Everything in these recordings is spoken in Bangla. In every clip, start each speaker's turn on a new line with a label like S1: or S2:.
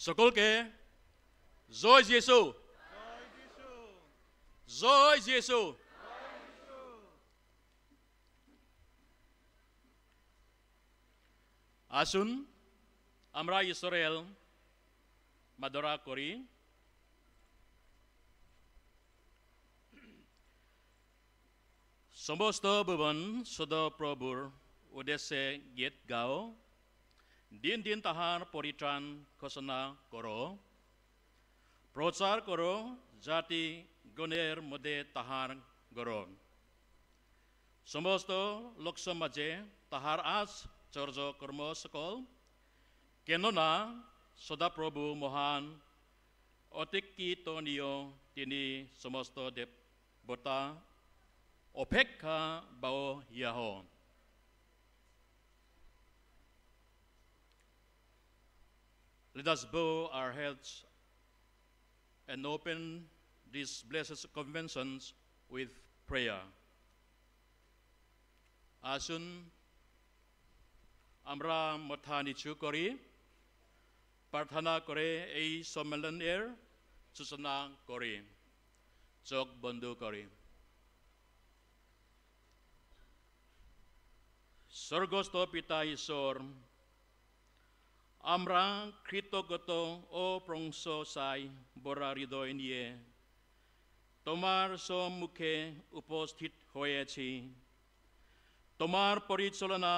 S1: সকলকে জয় যিশু, জয় যিশু। আসুন আমরা ঈশ্বরের মাদরা করি। সমস্ত ভুবন সদপ্রভুর উদ্দেশ্যে গীত গাও, দিন দিন তাহার পরিত্রাণ ঘোষণা করো, প্রচার করো জাতি গণের মধ্যে তাহার গৌরব। সমস্ত লোক সমাজে তাহার আশ্চর্য কর্ম সকল, কেননা সদাপ্রভু মহান, অতিকীর্তনীয় তিনি সমস্ত দেবতা অপেক্ষা বাহ্যাহ। Let us bow our heads and open these blessed conventions with prayer. আসুন আমরা মাথা নিচু করি, প্রার্থনা করে এই সম্মেলনের সূচনা করি। চোখ বন্ধ করি। স্বর্গস্থ পিতা ঈশ্বর, আমরা কৃতজ্ঞত ও প্রশংসায় ভরা হৃদয় নিয়ে তোমার সম্মুখে উপস্থিত হয়েছি। তোমার পরিচালনা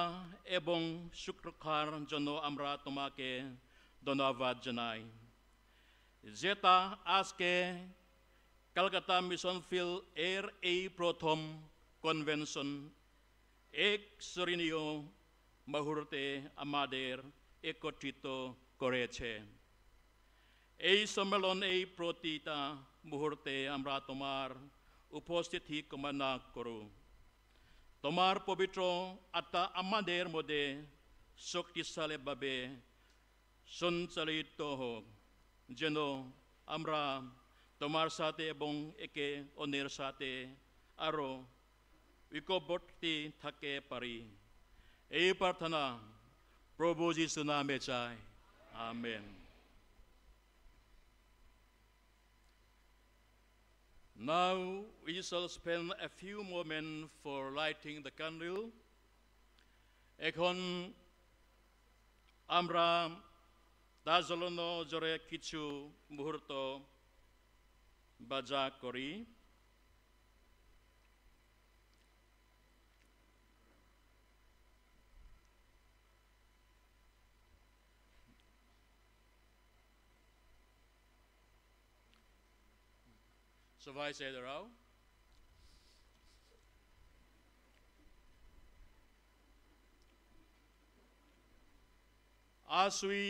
S1: এবং সুরক্ষার জন্য আমরা তোমাকে ধন্যবাদ জানাই, যেটা আজকে কলকাতা মিশন ফিল্ড এর এই প্রথম কনভেনশন এক স্মরণীয় মুহূর্তে আমাদের একত্রিত করেছে। এই সম্মেলন এই প্রতিটা মুহূর্তে আমরা তোমার উপস্থিতি কামনা করো। তোমার পবিত্র আত্মা আমাদের মধ্যে শক্তিশালীভাবে সঞ্চালিত হোক, যেন আমরা তোমার সাথে এবং একে অন্যের সাথে আরো ঐক্যবদ্ধ থাকতে পারি। এই প্রার্থনা প্রভু যিশু নামে চাই, amen. Now we shall spend a few moments for lighting the candle. এখন আমরা তা জ্বালানো জোরে কিছু মুহূর্ত বাজা করি। সবাই say দাঁড়াও। As we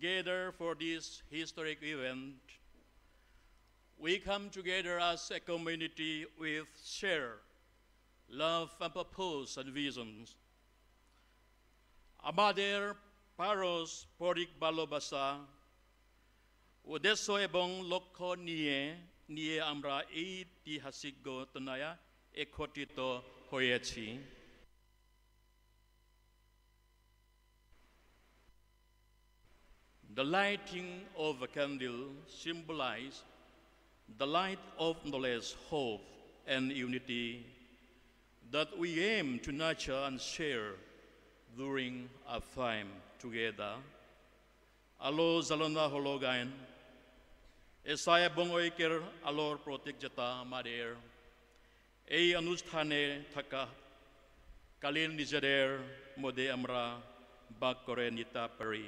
S1: gather for this historic event, we come together as a community with shared love and purpose and visions. আমাদের পারস্পরিক ভালোবাসা, উদ্দেশ্য এবং লক্ষ্য নিয়ে আমরা এই ঐতিহাসিক ঘটনায় একত্রিত হয়েছি। The lighting of a candle symbolizes the light of knowledge, hope, and unity that we aim to nurture and share during our time together. আলো জ্বালানো হলো গান, এসায় এবং ঐক্যের আলোর প্রতীক যেটা আমাদের এই অনুষ্ঠানে থাকা কালীন নিজেদের মধ্যে আমরা ভাগ করে নিতে পারি।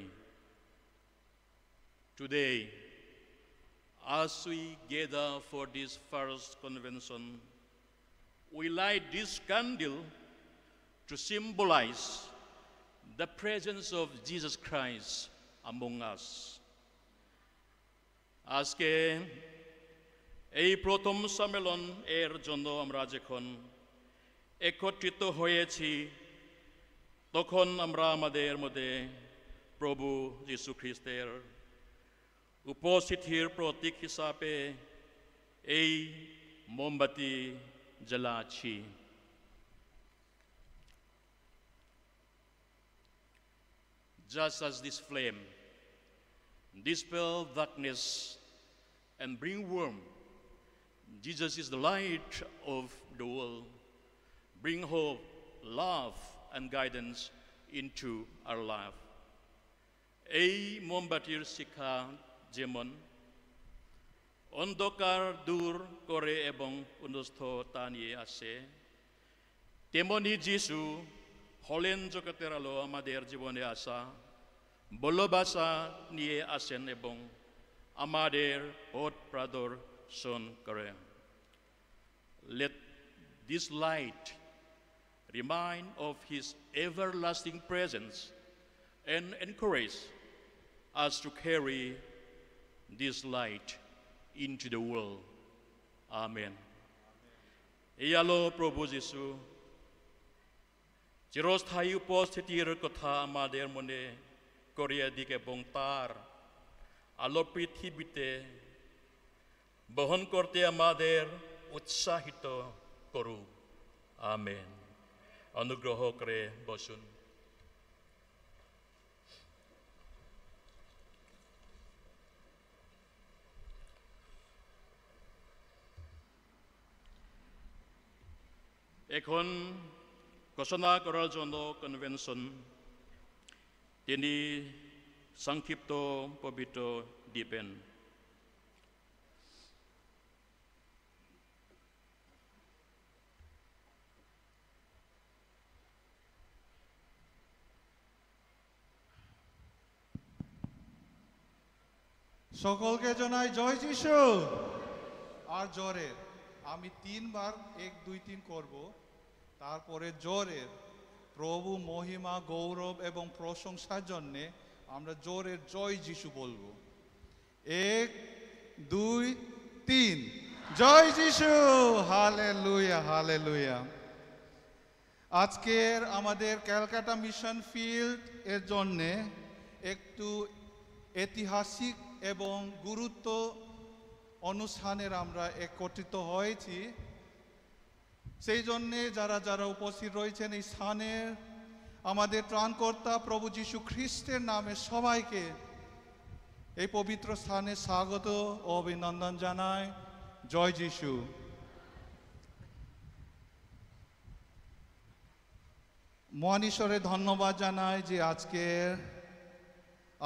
S1: Today, as we gather for this first convention, we light this candle to symbolize the presence of Jesus Christ among us. আজকে এই প্রথম সম্মেলন এর জন্য আমরা যখন একত্রিত হয়েছি, তখন আমরা আমাদের মধ্যে প্রভু যীশু খ্রিস্টের উপস্থিতির প্রতীক হিসাবে এই মোমবাতি জ্বালাচ্ছি। Just as this flame dispel darkness, and bring warmth. Jesus is the light of the world. Bring hope, love, and guidance into our life. এই মোমবাতির শিখা যেমন অন্ধকার দূর করে এবং পুনঃস্থতা নিয়ে আসে, তেমনি যিশু হলেন জগতের আলো আমাদের জীবনে আসা ভালোবাসা নিয়ে আসেন এবং আমাদের পথ প্রদর্শন করেন। Let this light remind of his everlasting presence and encourage us to carry this light into the world. Amen. এই আলো প্রভু যিশু চিরস্থায়ী উপস্থিতির কথা আমাদের মনে করিয়ে দিক এবং তার আলো পৃথিবীতে বহন করতে আমাদের উৎসাহিত করুক। আমেন। অনুগ্রহ করে বসুন। এখন ঘোষণা করার জন্য কনভেনশন তিনি সংক্ষিপ্ত পবিত্র দিবেন।
S2: সকলকে জানাই জয় যিশু। আর জোরের আমি 3 বার 1 2 3 করব, তারপরে জোরের প্রভু মহিমা গৌরব এবং প্রশংসার জন্য আমরা জোরের জয় যিশু বলবো। 1 2 3 জয় যিশু। Hallelujah hallelujah. আজকের আমাদের ক্যালকাটা মিশন ফিল্ড এর জন্য একটু ঐতিহাসিক এবং গুরুত্ব অনুষ্ঠানের আমরা একত্রিত হয়েছি। সেই জন্যে যারা যারা উপস্থিত রয়েছেন এই স্থানে আমাদের ত্রাণকর্তা প্রভু যীশু খ্রিস্টের নামে সবাইকে এই পবিত্র স্থানে স্বাগত ও অভিনন্দন জানাই। জয় যিশু। মহান ঈশ্বরের ধন্যবাদ জানাই যে আজকে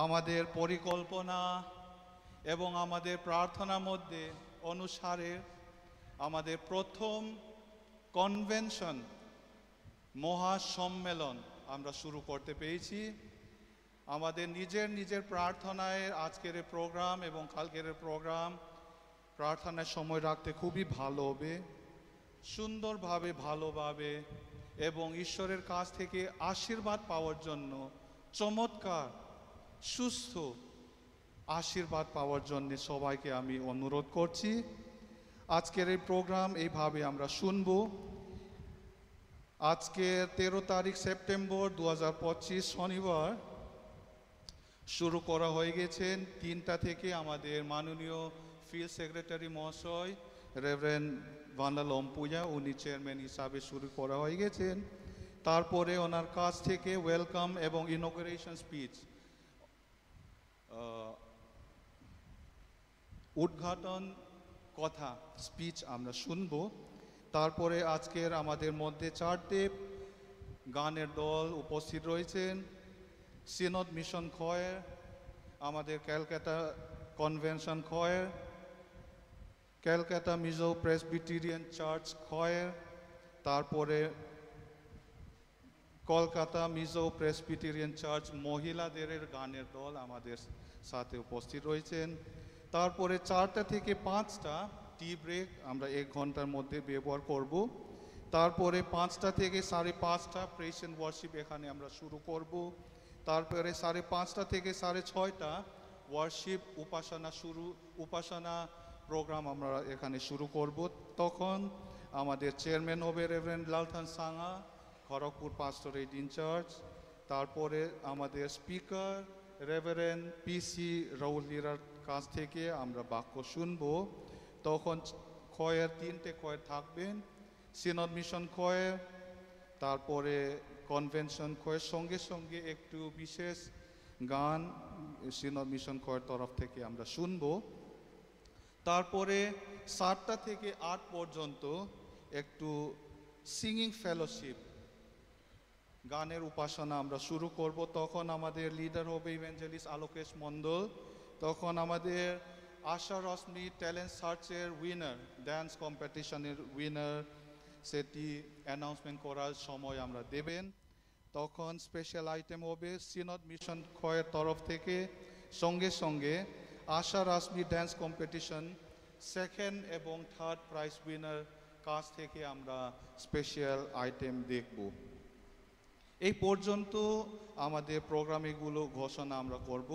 S2: আমাদের পরিকল্পনা এবং আমাদের প্রার্থনার মধ্যে অনুসারে আমাদের প্রথম কনভেনশন মহাসম্মেলন আমরা শুরু করতে পেরেছি। আমাদের নিজের নিজের প্রার্থনায় আজকের প্রোগ্রাম এবং কালকের প্রোগ্রাম প্রার্থনার সময় রাখতে খুবই ভালো হবে, সুন্দরভাবে ভালোভাবে এবং ঈশ্বরের কাছ থেকে আশীর্বাদ পাওয়ার জন্য চমৎকার সুস্থ আশীর্বাদ পাওয়ার জন্য সবাইকে আমি অনুরোধ করছি। আজকের এই প্রোগ্রাম এইভাবে আমরা শুনব। আজকে 13 তারিখ সেপ্টেম্বর 2025 শনিবার শুরু করা হয়ে গেছেন। 3টা থেকে আমাদের মাননীয় ফিল্ড সেক্রেটারি মহাশয় রেভারেন্ড ভান্ডা লম্পুজা উনি চেয়ারম্যান হিসাবে শুরু করা হয়ে গেছেন। তারপরে ওনার কাছ থেকে ওয়েলকাম এবং ইনঅগ্রেশন স্পিচ উদ্ঘাটন কথা স্পিচ আমরা শুনব। তারপরে আজকের আমাদের মধ্যে 4টে গানের দল উপস্থিত রয়েছেন। সিনদ মিশন খয়ের, আমাদের Calcutta convention choir, Calcutta Mizo Presbyterian church choir, তারপরে কলকাতা মিজো প্রেসবিটেরিয়ান চার্চ মহিলাদের গানের দল আমাদের সাথে উপস্থিত রয়েছেন। তারপরে 4টা থেকে 5টা টি ব্রেক আমরা 1 ঘন্টার মধ্যে ব্যবহার করব। তারপরে 5টা থেকে 5:30টা প্রেজ এন্ড ওয়ার্শিপ এখানে আমরা শুরু করব। তারপরে 5:30টা থেকে 6:30টা ওয়ার্শিপ উপাসনা প্রোগ্রাম আমরা এখানে শুরু করব। তখন আমাদের চেয়ারম্যান হবে রেভারেন্ড লালথান সাঙ্গা, খড়গপুর পাস্টোরেট ইনচার্জ। তারপরে আমাদের স্পিকার রেভারেন্ড পিসি রাউলিরার কাছ থেকে আমরা বাক্য শুনব। তখন খয়ের 3টে খয়ের থাকবেন, সিনদ মিশন খয়ের, তারপরে কনভেনশন খয়ের সঙ্গে সঙ্গে একটু বিশেষ গান সিনদ মিশন কয়ের তরফ থেকে আমরা শুনবো। তারপরে 7টা থেকে 8 পর্যন্ত একটু সিঙ্গিং ফেলোশিপ, গানের উপাসনা আমরা শুরু করব। তখন আমাদের লিডার হবে ইভেঞ্জেলিস্ট আলোকেশ মণ্ডল। তখন আমাদের আশা রশ্মি ট্যালেন্ট সার্চের উইনার, ড্যান্স কম্পিটিশনের উইনার, সেটি অ্যানাউন্সমেন্ট করার সময় আমরা দেবেন। তখন স্পেশাল আইটেম হবে সিনদ মিশন খয়ের তরফ থেকে। সঙ্গে সঙ্গে আশা রশ্মি ড্যান্স কম্পিটিশন সেকেন্ড এবং থার্ড প্রাইজ উইনার কাছ থেকে আমরা স্পেশাল আইটেম দেখব। এই পর্যন্ত আমাদের প্রোগ্রামগুলো ঘোষণা আমরা করব।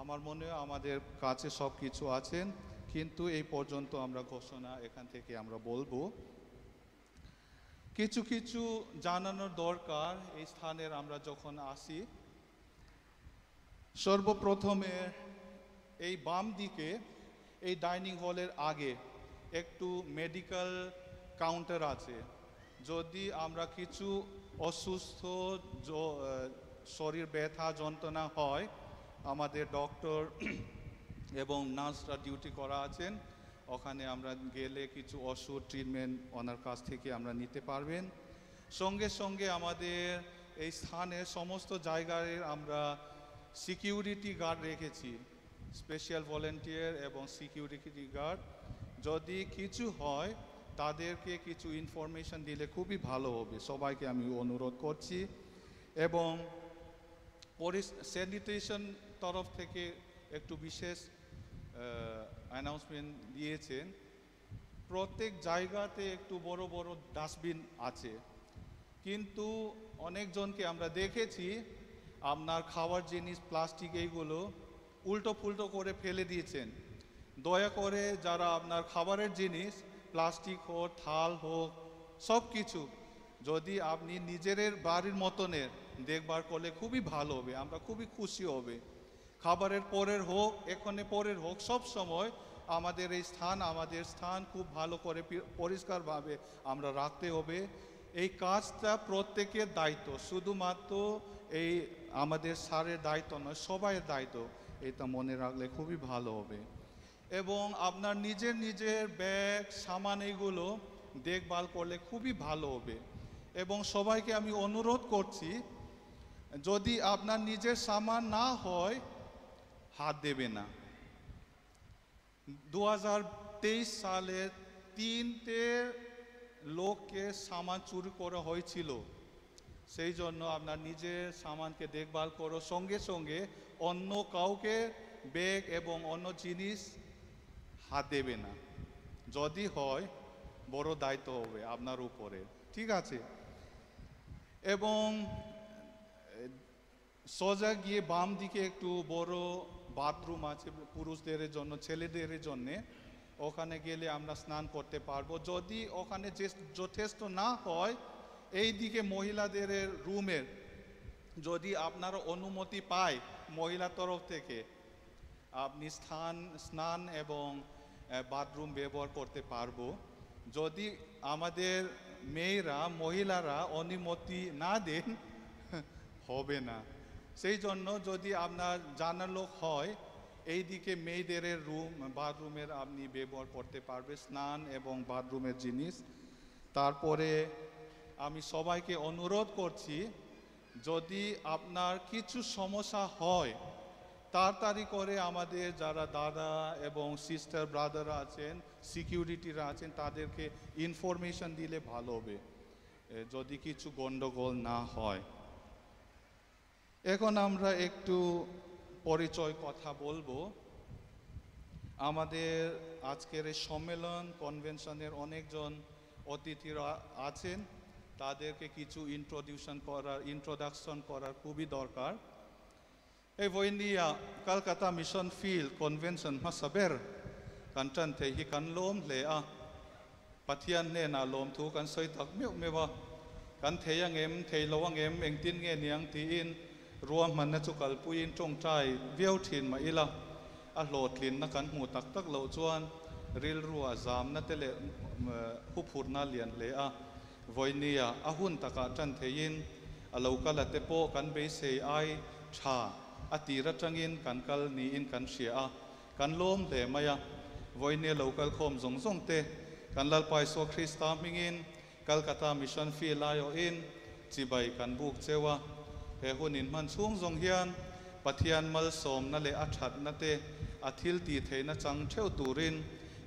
S2: আমার মনে হয় আমাদের কাছে সব কিছু আছেন, কিন্তু এই পর্যন্ত আমরা ঘোষণা এখান থেকে আমরা বলবো। কিছু কিছু জানানোর দরকার এই স্থানের আমরা যখন আসি। সর্বপ্রথমে এই বাম দিকে এই ডাইনিং হলের আগে একটু মেডিকেল কাউন্টার আছে। যদি আমরা কিছু অসুস্থ শরীর ব্যথা যন্ত্রণা হয়, আমাদের ডক্টর এবং নার্সরা ডিউটি করা আছেন, ওখানে আমরা গেলে কিছু ওষুধ ট্রিটমেন্ট ওনার কাছ থেকে আমরা নিতে পারবেন। সঙ্গে সঙ্গে আমাদের এই স্থানের সমস্ত জায়গায় আমরা সিকিউরিটি গার্ড রেখেছি, স্পেশাল ভলেন্টিয়ার এবং সিকিউরিটি গার্ড। যদি কিছু হয় তাদেরকে কিছু ইনফরমেশন দিলে খুবই ভালো হবে, সবাইকে আমি অনুরোধ করছি। এবং স্যানিটেশন তরফ থেকে একটু বিশেষ অ্যানাউন্সমেন্ট দিয়েছেন। প্রত্যেক জায়গাতে একটু বড় বড় ডাস্টবিন আছে, কিন্তু অনেকজনকে আমরা দেখেছি আপনার খাওয়ার জিনিস প্লাস্টিক এইগুলো উল্টো ফুল্টো করে ফেলে দিয়েছেন। দয়া করে যারা আপনার খাবারের জিনিস প্লাস্টিক হোক থাল হোক সব কিছু যদি আপনি নিজের বাড়ির মতনের দেখবার করলে খুবই ভালো হবে, আমরা খুবই খুশি হবে। খাবারের পরের হোক এখানে পরের হোক, সব সময় আমাদের এই স্থান খুব ভালো করে পরিষ্কারভাবে আমরা রাখতে হবে। এই কাজটা প্রত্যেকের দায়িত্ব, শুধুমাত্র এই আমাদের স্যারের দায়িত্ব নয়, সবাইয়ের দায়িত্ব। এটা মনে রাখলে খুবই ভালো হবে। এবং আপনার নিজের ব্যাগ সামান এইগুলো দেখভাল করলে খুবই ভালো হবে। এবং সবাইকে আমি অনুরোধ করছি, যদি আপনার নিজের সামান না হয় হাত দেবে না। 2023 সালে 3টে লোককে সামান চুরি করা হয়েছিল। সেই জন্য আপনার নিজের সামানকে দেখভাল করো। সঙ্গে সঙ্গে অন্য কাউকে ব্যাগ এবং অন্য জিনিস হাত দেবে না। যদি হয় বড় দায়িত্ব হবে আপনার উপরে, ঠিক আছে? এবং সোজা গিয়ে বাম দিকে একটু বড় বাথরুম আছে পুরুষদের জন্য, ছেলেদের জন্য। ওখানে গেলে আমরা স্নান করতে পারবো। যদি ওখানে যথেষ্ট না হয়, এই দিকে মহিলাদের রুমের যদি আপনার অনুমতি পায় মহিলার তরফ থেকে, আপনি স্নান এবং বাথরুম ব্যবহার করতে পারবো। যদি আমাদের মহিলারা অনুমতি না দেন হবে না। সেই জন্য যদি আপনার জানার লোক হয়, এই দিকে মেয়েদের বাথরুমের আপনি ব্যবহার করতে পারবে, স্নান এবং বাথরুমের জিনিস। তারপরে আমি সবাইকে অনুরোধ করছি, যদি আপনার কিছু সমস্যা হয় তাড়াতাড়ি করে আমাদের যারা দাদা এবং সিস্টার ব্রাদাররা আছেন, সিকিউরিটিরা আছেন, তাদেরকে ইনফরমেশন দিলে ভালো হবে, যদি কিছু গন্ডগোল না হয়। এখন আমরা একটু পরিচয় কথা বলবো। আমাদের আজকের এই সম্মেলন কনভেনশনের অনেকজন অতিথিরা আছেন, তাদেরকে কিছু ইন্ট্রোডাকশন করার খুবই দরকার। এই বইনিয়া কলকাতা মিশন ফিল্ড কনভেনশন মাসাবের কান্টান থেহি কান লোম লেআ পাথিয়ান নে না লোম থু কান সই তাক মিউ মেবা কান থেয়াং M থেইলawang em engtin nge niang tiin ruam man na chukal puin tong trai viau thin ma ila a hlot thin na kan mu tak tak lo chuan ril ruwa zam na tele hu phur na lian le a voinia a hun taka tan thein a lo kala te po kan be sei ai tha atira tangin kan kal ni in kan sia kan lom le maya voine local khom zong zong te kan lal pai so Krista mingin Calcutta mission fi layo in chibai kan buk chewa he hunin man chung zong hian pathian mal som na le athat na te athil ti theina chang theu turin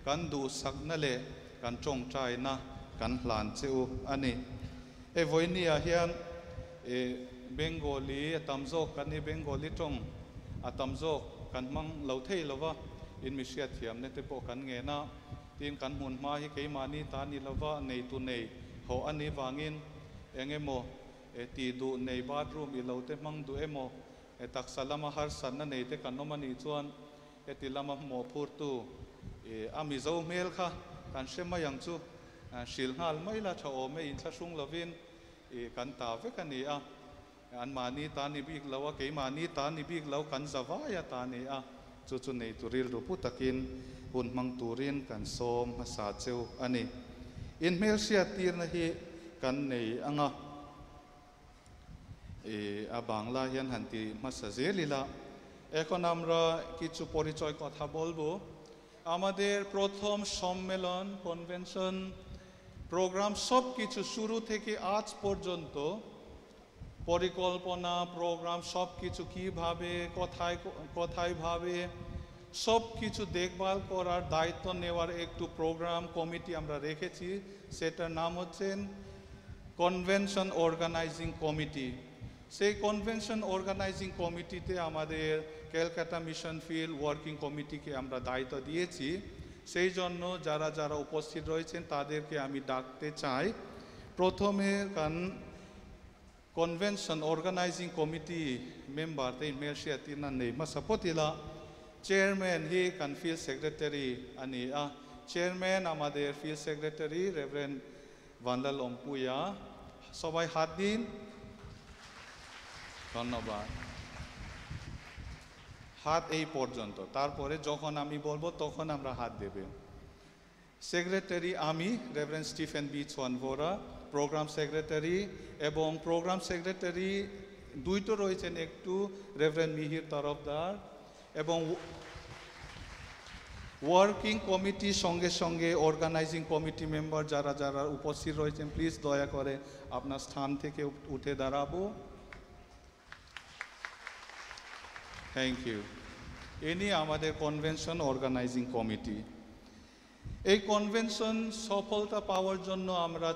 S2: kan du sak na le kan chong trai na kan hlan cheu ani e voinia hian e Bengali tamzok kan ni Bengali tong atamzok kan mang lo thei lova in misia thiam ne te po kan nge na tin kan hun ma hi ke mani ta ni lova nei tu nei ho ani wangin engemo e ti du nei bathroom I lo te mang du emo e taksalama har san na nei te kan nomani chuan e ti lama mo phur tu e ami zo mel kha kan shema yang chu shil hal mai la tha o me in tha sung lovin e kan ta ve kan ni a an mani ta ni bik lawa ke mani ta ni bik law kan zawa ya ta ni a chu chu nei turil ru pu takin hun mang turin kan som ma sa cheu ani in mel sia tir na hi kan nei anga e a bangla hian hanti ma sa zelila এখন আমরা কিছু পরিচয় কথা বলবো আমাদের প্রথম সম্মেলন কনভেনশন প্রোগ্রাম সবকিছু শুরু থেকে আজ পর্যন্ত পরিকল্পনা প্রোগ্রাম সবকিছু কিভাবে কোথায় ভাবে সবকিছু দেখভাল করার দায়িত্ব নেওয়ার একটু প্রোগ্রাম কমিটি আমরা রেখেছি সেটার নাম হচ্ছে কনভেনশন অর্গানাইজিং কমিটি সেই কনভেনশন অর্গানাইজিং কমিটিতে আমাদের ক্যালকাটা মিশন ফিল্ড ওয়ার্কিং কমিটিকে আমরা দায়িত্ব দিয়েছি সেই জন্য যারা যারা উপস্থিত রয়েছেন তাদেরকে আমি ডাকতে চাই প্রথমে কনভেনশন অর্গানাইজিং কমিটি মেম্বার তেই মেলশিয়া তিনা নেই মাসাপতিলা চেয়ারম্যান হি কান ফিল্ড সেক্রেটারি আনি চেয়ারম্যান আমাদের ফিল্ড সেক্রেটারি রেভারেন্ড ভান্দাল অম্পুয়া সবাই হাত দিন ধন্যবাদ হাত এই পর্যন্ত তারপরে যখন আমি বলবো তখন আমরা হাত দেবে সেক্রেটারি আমি reverend Stephen B Chhuanvawra program secretary এবং প্রোগ্রাম সেক্রেটারি দুইটো রয়েছেন একটু রেভারেন্ড মিহির তরফদার এবং ওয়ার্কিং কমিটি সঙ্গে সঙ্গে অর্গানাইজিং কমিটি মেম্বার যারা যারা উপস্থিত রয়েছেন প্লিজ দয়া করে আপনার স্থান থেকে উঠে দাঁড়াবো থ্যাংক ইউ ইনি আমাদের কনভেনশন অর্গানাইজিং কমিটি এই কনভেনশন সফলতা পাওয়ার জন্য আমরা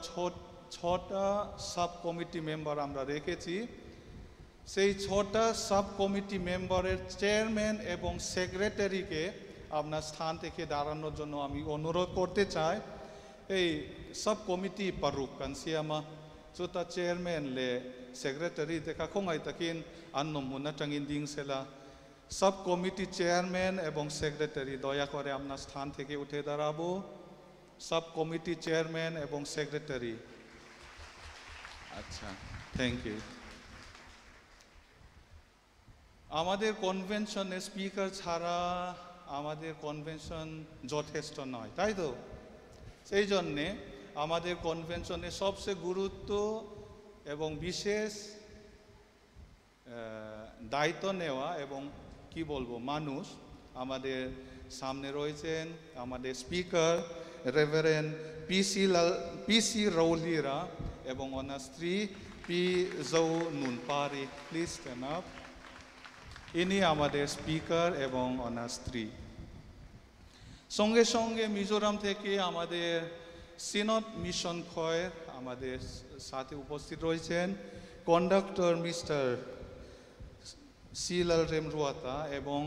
S2: ছটা সাব কমিটি মেম্বার আমরা রেখেছি সেই ছটা সাব কমিটি মেম্বারের চেয়ারম্যান এবং সেক্রেটারিকে আপনার স্থান থেকে দাঁড়ানোর জন্য আমি অনুরোধ করতে চাই এই সাব কমিটি পারুক কানসিয়ামা চুতা চেয়ারম্যান লে সেক্রেটারি দেখা খোঙাই তাকিন আন্নমুনা টাঙ্গিন দিংসেলা সাব কমিটি চেয়ারম্যান এবং সেক্রেটারি দয়া করে আপনার স্থান থেকে উঠে দাঁড়াবো সাব কমিটি চেয়ারম্যান এবং সেক্রেটারি আচ্ছা থ্যাংক ইউ আমাদের কনভেনশনে স্পিকার ছাড়া আমাদের কনভেনশন যথেষ্ট নয় তাই তো সেই জন্যে আমাদের কনভেনশনে সবচেয়ে গুরুত্ব এবং বিশেষ দায়িত্ব নেওয়া এবং কি বলবো মানুষ আমাদের সামনে রয়েছেন আমাদের স্পিকার রেভারেন্ড পিসি রৌলিরা এবং ওনার স্ত্রী পি জৌ নুনপারি প্লিজ স্ট্যান্ড আপ ইনি আমাদের স্পিকার এবং ওনার স্ত্রী সঙ্গে সঙ্গে মিজোরাম থেকে আমাদের সিনদ মিশন খয়ের আমাদের সাথে উপস্থিত রয়েছেন কন্ডাক্টর মিস্টার সিলাল রেমরুয়াতা এবং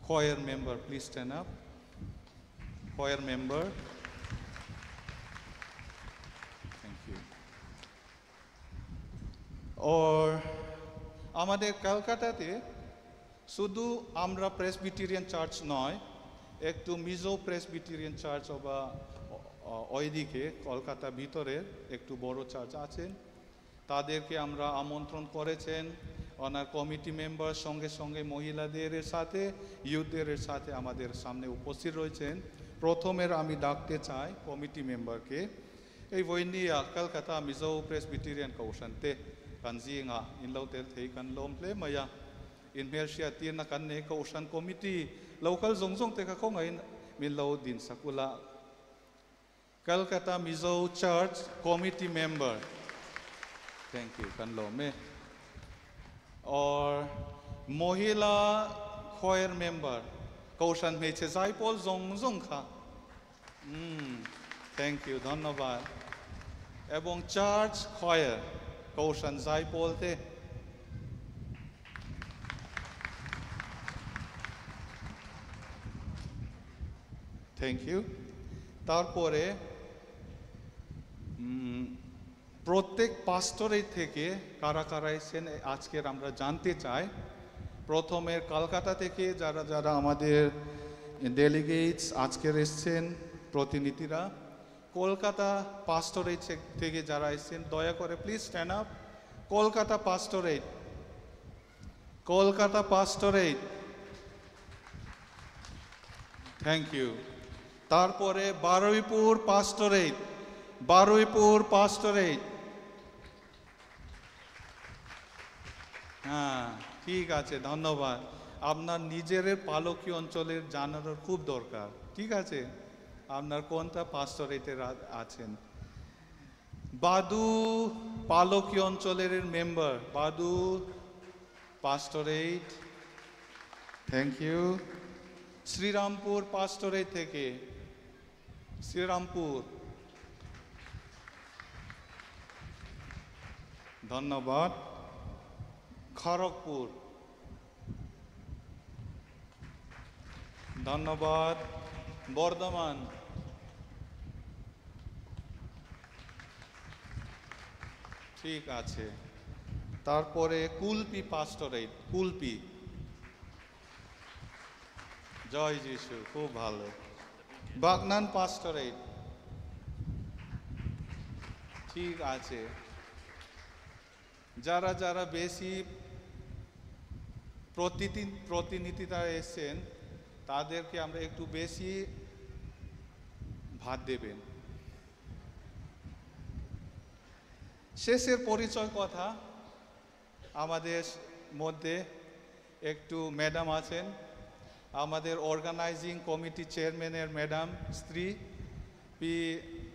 S2: choir member please stand up choir member thank you और আমাদের কলকাতাতে শুধু আমরা প্রেসবিটেরিয়ান চার্চ নয় একটু মিজো প্রেসবিটেরিয়ান চার্চ বা ওইদিকে কলকাতা ভিতরে একটু বড় চার্চ আছেন তাদেরকে আমরা আমন্ত্রণ করেছেন ওনার কমিটি মেম্বার সঙ্গে সঙ্গে মহিলাদের সাথে ইউথদের সাথে আমাদের সামনে উপস্থিত রয়েছেন প্রথমের আমি ডাকতে চাই কমিটি মেম্বারকে এই বইনিয়া কলকাতা মিজো প্রেসবিটেরিয়ান কৌশান্তে কানজিঙা ইনলাউতেল থেই কান লোমপ্লে মায়া in Mercia tir na kan ne ka ocean committee local zongzong te ka ko ngai min lo din sakula Calcutta Mizo Church committee member thank you kan lo me or Mohila choir member Kaushan meche Jaipol zongzong kha thank you dhonnobad ebong church choir Kaushan Jaipol te thank you তারপরে প্রত্যেক পাস্টরের থেকে কারা কারা এসেছেন আজকের আমরা জানতে চাই প্রথমে কলকাতা থেকে যারা যারা আমাদের ডেলিগেটস আজকের এসেছেন প্রতিনিধিরা কলকাতা পাস্টরেট থেকে যারা এসেছেন দয়া করে please stand up Kolkata pastorate thank you তারপরে বারুইপুর পাস্টরেট হ্যাঁ ঠিক আছে ধন্যবাদ আপনার নিজের পালকি অঞ্চলের জানার খুব দরকার ঠিক আছে আপনার কোনটা পাস্টরেটের আছেন বাদু পালকি অঞ্চলের মেম্বার বাদু পাস্টরেট থ্যাংক ইউ শ্রীরামপুর পাস্টরেট থেকে শ্রীরামপুর ধন্যবাদ খড়গপুর ধন্যবাদ বর্ধমান ঠিক আছে তারপরে কুলপি পাস্টরেট কুলপি জয় যিশু খুব ভালো বাগনান পাস্টরেট ঠিক আছে যারা যারা বেশি প্রতিনিধিরা এসেছেন তাদেরকে আমরা একটু বেশি ভাত দেবেন শেষের পরিচয় কথা আমাদের মধ্যে একটু ম্যাডাম আছেন আমাদের অর্গানাইজিং কমিটি চেয়ারম্যানের ম্যাডাম স্ত্রী পি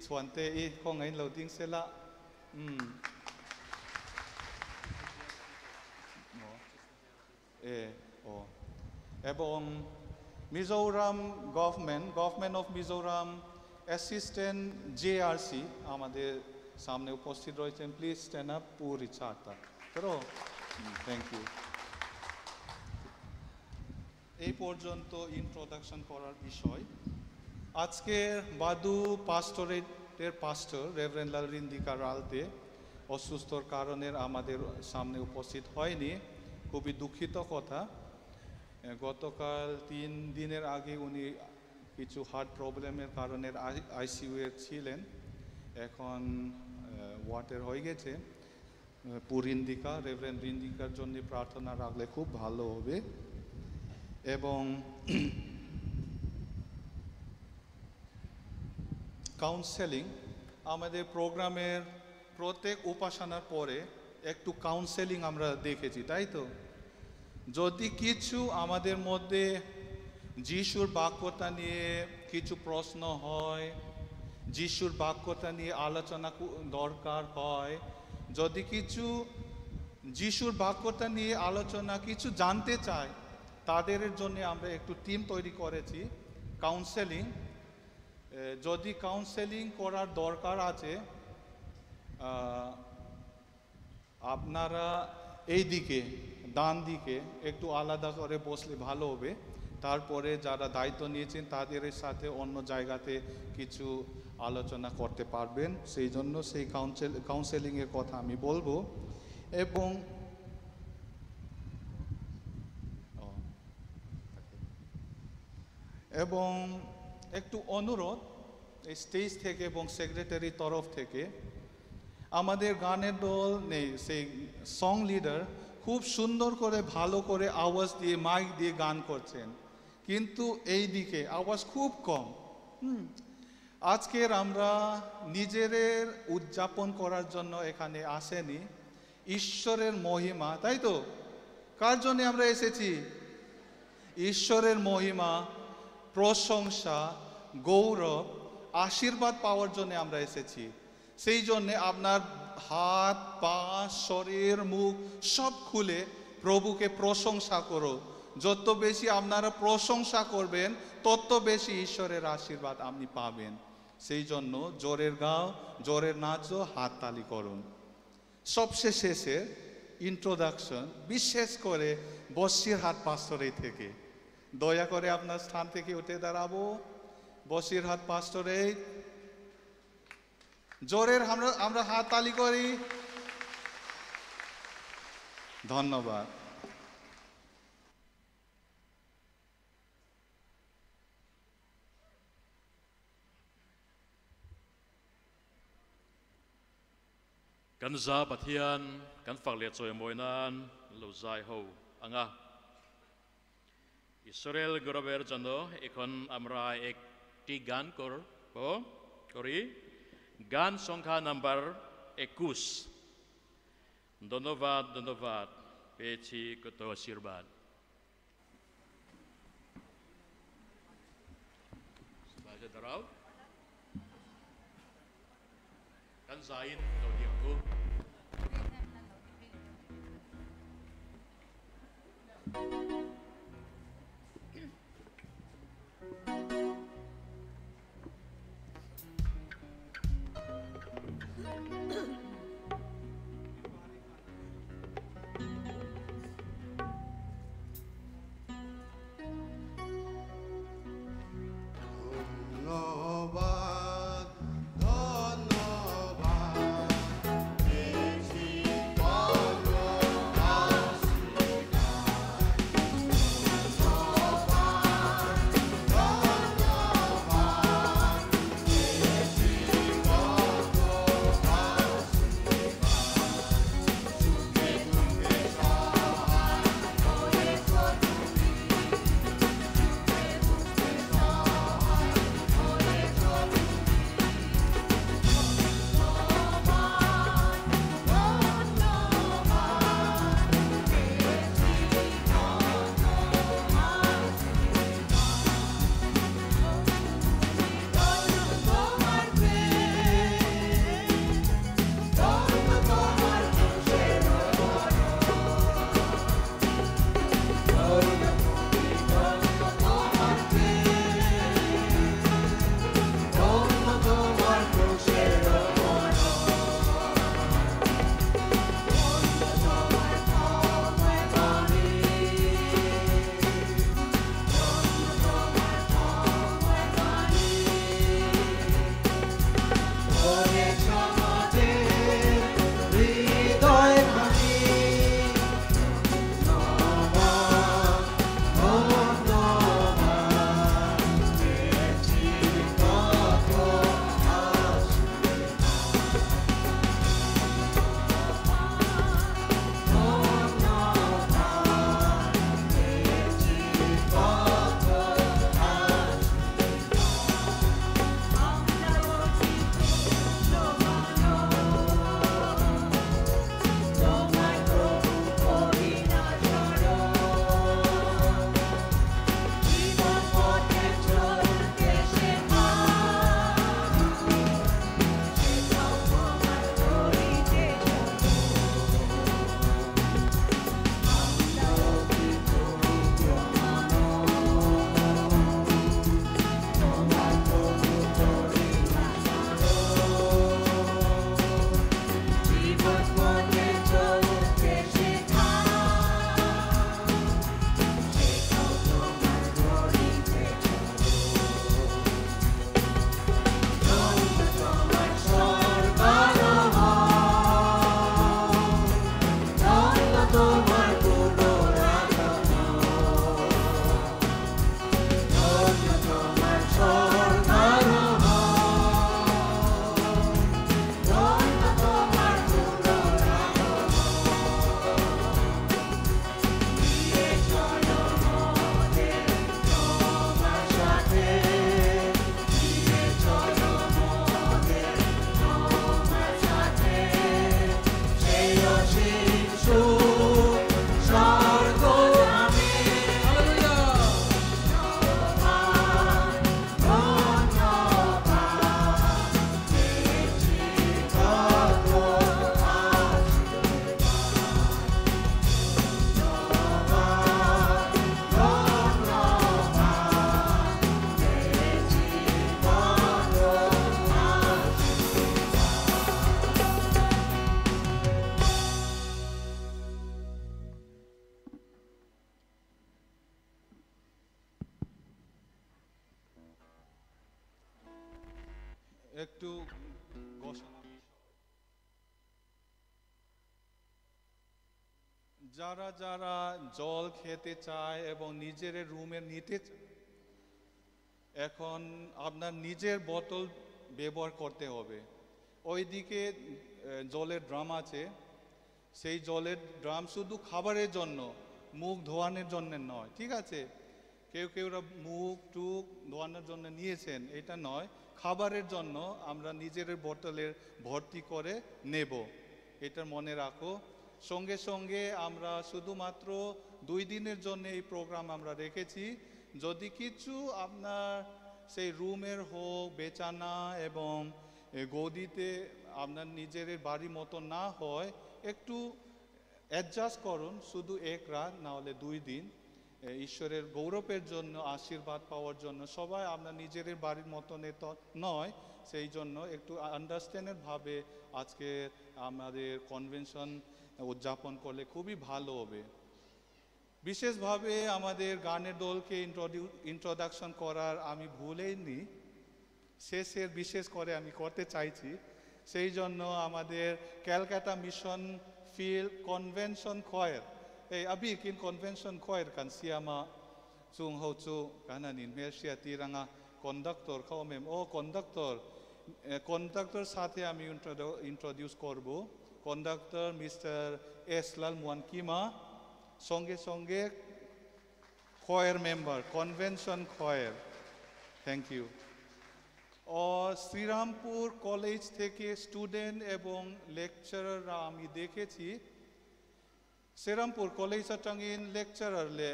S2: সোয়ান্তে ই খঙাই লৌদিং সেলা এবং Mizoram government of Mizoram assistant JRC আমাদের সামনে উপস্থিত রয়েছেন প্লিজ স্ট্যান্ড আপ পুরি চারটা করো থ্যাংক ইউ এই পর্যন্ত ইন্ট্রোডাকশন করার বিষয় আজকের বাদু পাস্টরেটের পাস্টর রেভারেন্ড লালরিন্দিকা রালতে অসুস্থর কারণে আমাদের সামনে উপস্থিত হয়নি খুবই দুঃখিত কথা গতকাল 3 দিনের আগে উনি কিছু হার্ট প্রবলেমের কারণে আইসিইউ এ ছিলেন এখন ওয়াটের হয়ে গেছে পুরিন্দিকা রেভারেন্ড রিন্দিকার জন্য প্রার্থনা রাখলে খুব ভালো হবে এবং কাউন্সেলিং আমাদের প্রোগ্রামের প্রত্যেক উপাসনার পরে একটু কাউন্সেলিং আমরা দেখেছি তাই তো যদি কিছু আমাদের মধ্যে যিশুর বাক্যতা নিয়ে কিছু প্রশ্ন হয় যিশুর বাক্যতা নিয়ে আলোচনা দরকার হয় যদি কিছু যিশুর বাক্যতা নিয়ে আলোচনা কিছু জানতে চায় তাদের জন্য আমরা একটু টিম তৈরি করেছি কাউন্সেলিং যদি কাউন্সেলিং করার দরকার আছে আপনারা এই দিকে ডান দিকে একটু আলাদা করে বসলে ভালো হবে তারপরে যারা দায়িত্ব নিয়েছেন তাদের সাথে অন্য জায়গাতে কিছু আলোচনা করতে পারবেন সেই জন্য সেই কাউন্সেলিংয়ের কথা আমি বলবো এবং একটু অনুরোধ এই স্টেজ থেকে এবং সেক্রেটারির তরফ থেকে আমাদের গানের দল নেই সেই সং লিডার খুব সুন্দর করে ভালো করে আওয়াজ দিয়ে মাইক দিয়ে গান করছেন কিন্তু এই দিকে আওয়াজ খুব কম আজকের আমরা নিজেদের উদযাপন করার জন্য এখানে আসেনি ঈশ্বরের মহিমা তাই তো কার জন্য আমরা এসেছি? ঈশ্বরের মহিমা, প্রশংসা, গৌরব, আশীর্বাদ পাওয়ার জন্য আমরা এসেছি। সেই জন্যে আপনার হাত, পা, শরীর, মুখ সব খুলে প্রভুকে প্রশংসা করো। যত বেশি আপনারা প্রশংসা করবেন তত বেশি ঈশ্বরের আশীর্বাদ আপনি পাবেন। সেই জন্য জোরের গাও, জোরের নাচো, হাততালি করুন। সবচেয়ে শেষে ইন্ট্রোডাকশন, বিশেষ করে বসিরহাট পাস্টরেট থেকে। দয়া করে আপনার স্থান থেকে উঠে দাঁড়াবো। বসিরহাট পাস্টরেট, জোরের আমরা হাততালি করি। ধন্যবাদ।
S1: Kan za pathian kan faklet soy moinan lo zai ho anga Israel grover jano ekon amra ek ti gan kor bo kori gan songkha number 21 donovat pechi koto sirban sebagai darau kan zain lo diangku
S2: একটু ঘোষণা। যারা যারা জল খেতে চায় এবং নিজের রুমে নিতে চায়, এখন আপনার নিজের বোতল ব্যবহার করতে হবে। ওইদিকে জলের ড্রাম আছে, সেই জলের ড্রাম শুধু খাবারের জন্য, মুখ ধোয়ানোর জন্য নয়, ঠিক আছে? কেউ কেউ মুখ টুক ধোয়ানোর জন্য নিয়েছেন, এটা নয়, খাবারের জন্য আমরা নিজের বোতলের ভর্তি করে নেব, এটা মনে রাখো। সঙ্গে সঙ্গে আমরা শুধুমাত্র 2 দিনের জন্য এই প্রোগ্রাম আমরা রেখেছি। যদি কিছু আপনার সেই রুমের হোক, বেচানা এবং গদিতে আপনার নিজের বাড়ি মতো না হয়, একটু অ্যাডজাস্ট করুন, শুধু এক রাত না হলে 2 দিন। ঈশ্বরের গৌরবের জন্য, আশীর্বাদ পাওয়ার জন্য। সবাই আপনার নিজের বাড়ির মতন তো নয়, সেই জন্য একটু আন্ডারস্ট্যান্ডের ভাবে আজকে আমাদের কনভেনশন উদযাপন করলে খুবই ভালো হবে। বিশেষভাবে আমাদের গানের দলকে ইন্ট্রোডাকশন করার আমি ভুলেইনি, শেষের বিশেষ করে আমি করতে চাইছি। সেই জন্য আমাদের ক্যালকাটা মিশন ফিল্ড কনভেনশন খয়ের, এই আবি কিন কনভেনশন খয়ের কান সিয়ামা চুং হো চু কানানিন মেশিয়া তিরাঙ্গা কন্ডাক্টর খাওমেম ও কন্ডাক্টর সাথে আমি ইন্ট্রোডিউস করব। Conductor mister S Lalmuankima, সঙ্গে সঙ্গে choir member, convention choir. Thank you. ও শ্রীরামপুর কলেজ থেকে স্টুডেন্ট এবং লেকচারাররা আমি দেখেছি। শ্রীরামপুর কলেজ টাঙ্গিন লেকচারার লে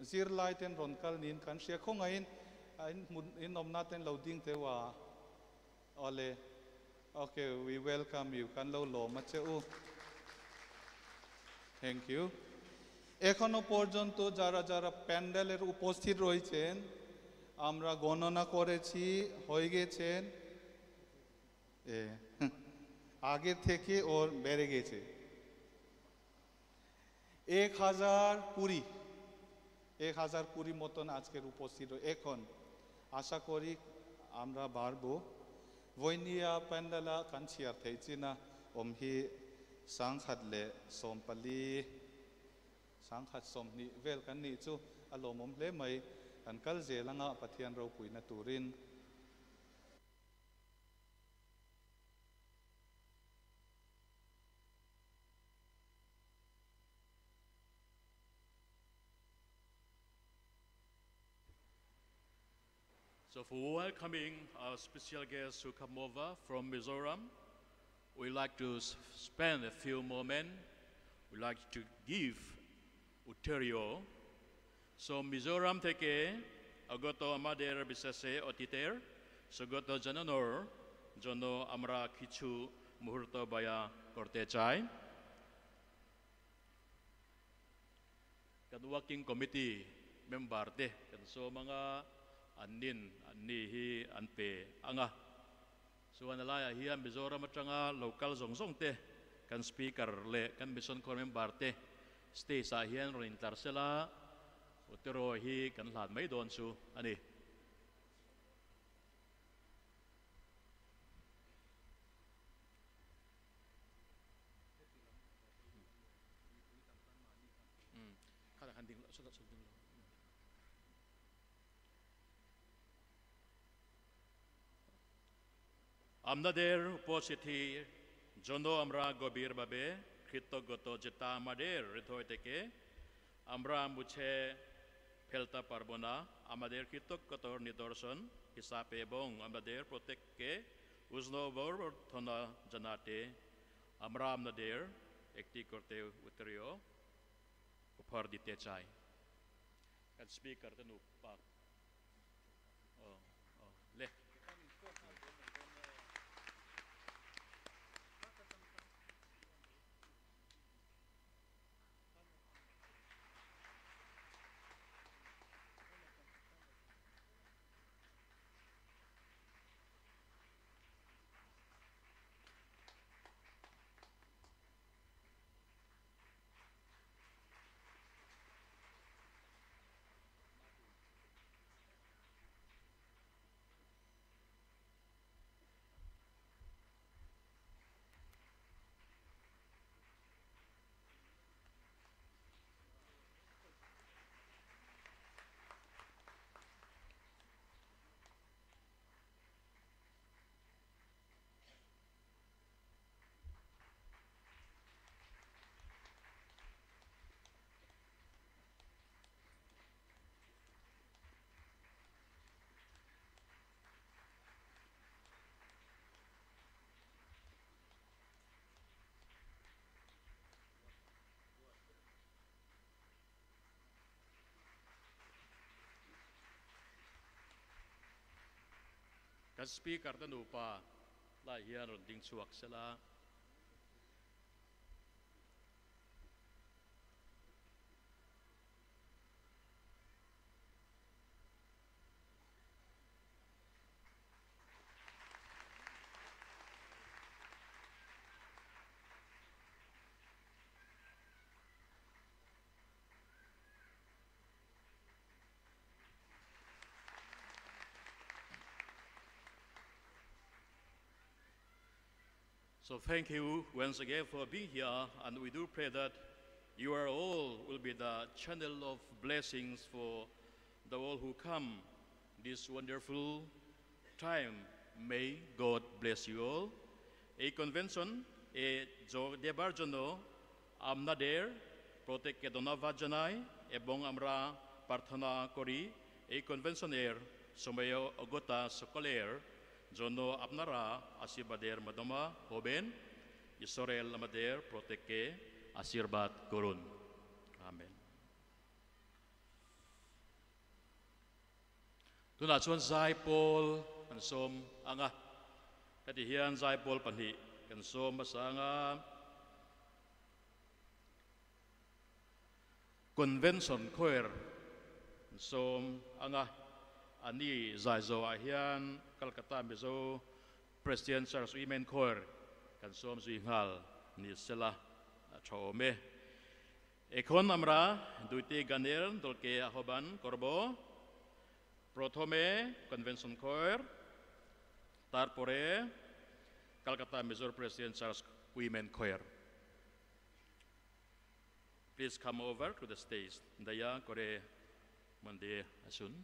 S2: জিরলাইটেন রনকাল নিন কান শেখং আইন in omnaten loading te wa ole. Okay, we welcome you kan lo mache u. Thank you. এখনো পর্যন্ত যারা যারা প্যান্ডেলের উপস্থিত রয়েছেন আমরা গণনা করেছি, হয়ে গেছেন আগে থেকে ওর বেড়ে গেছে 1020 মতন আজকের উপস্থিত। এখন আশা করি আমরা বাড়বো। বইনিয়া প্যান্ডেলা কানছিয়ার থেইচিনা ওমহি সাংখাদলে সোমপালি সাংখাদ সোমনি ভেল কাননি চু আলোমম লেমাই কানকাল জেলাঙ্গা পাথিয়ান রাও পুইনা Turin.
S1: So for welcoming our special guests who come over from Mizoram, we like to spend a few moments. We like to give Uterio. So Mizoram থেকে আগত আমাদের বিশেষে অতিথির স্বাগত জানানোর জন্য আমরা কিছু মুহূর্ত ব্যয় করতে চাই। Kan working committee member de kan so mga anin annihi anpe anga so analaya hiya Mizoram atanga local zongsong te kan speaker le kan mission core member te stay sa hian ro intar sela utero hi kan hlat mai don su ani kada kan ding so ding আমাদের উপস্থিতির জন্য আমরা গভীরভাবে কৃতজ্ঞ, যেটা আমাদের হৃদয় থেকে আমরা মুছে ফেলতে পারবো না। আমাদের কৃতজ্ঞতার নিদর্শন হিসাবে এবং আমাদের প্রত্যেককে অভ্যর্থনা জানাতে আমরা আমাদের একটি করতে উত্তরীয় উপহার দিতে চাই। স্পিকার তেন পাক লে kan speaker tan upa la hian ron ding chuak sela So thank you once again for being here, and we do pray that you are all will be the channel of blessings for the all who come this wonderful time. May God bless you all. A convention, a jo debarjono, amnader, protect kedona vajanai, ebong amra parthana kori, a conventioner, somayo ogota sokoler, Jono apnara asibader madoma hoben Israel amader proteke asirbat korun. Amen. Tuna chuan zai pol kan som anga katihian zai pol panhi kan som masanga convention choir kan som anga ani zai zo ahian Calcutta mizo President Charles Women Choir kan som zuinghal ni sela chome ekon amra duite ganer dolke ahoban korbo prothome convention choir tarpore Calcutta mizo President Charles Women Choir. Please come over to the stage. Daya kore mande asun.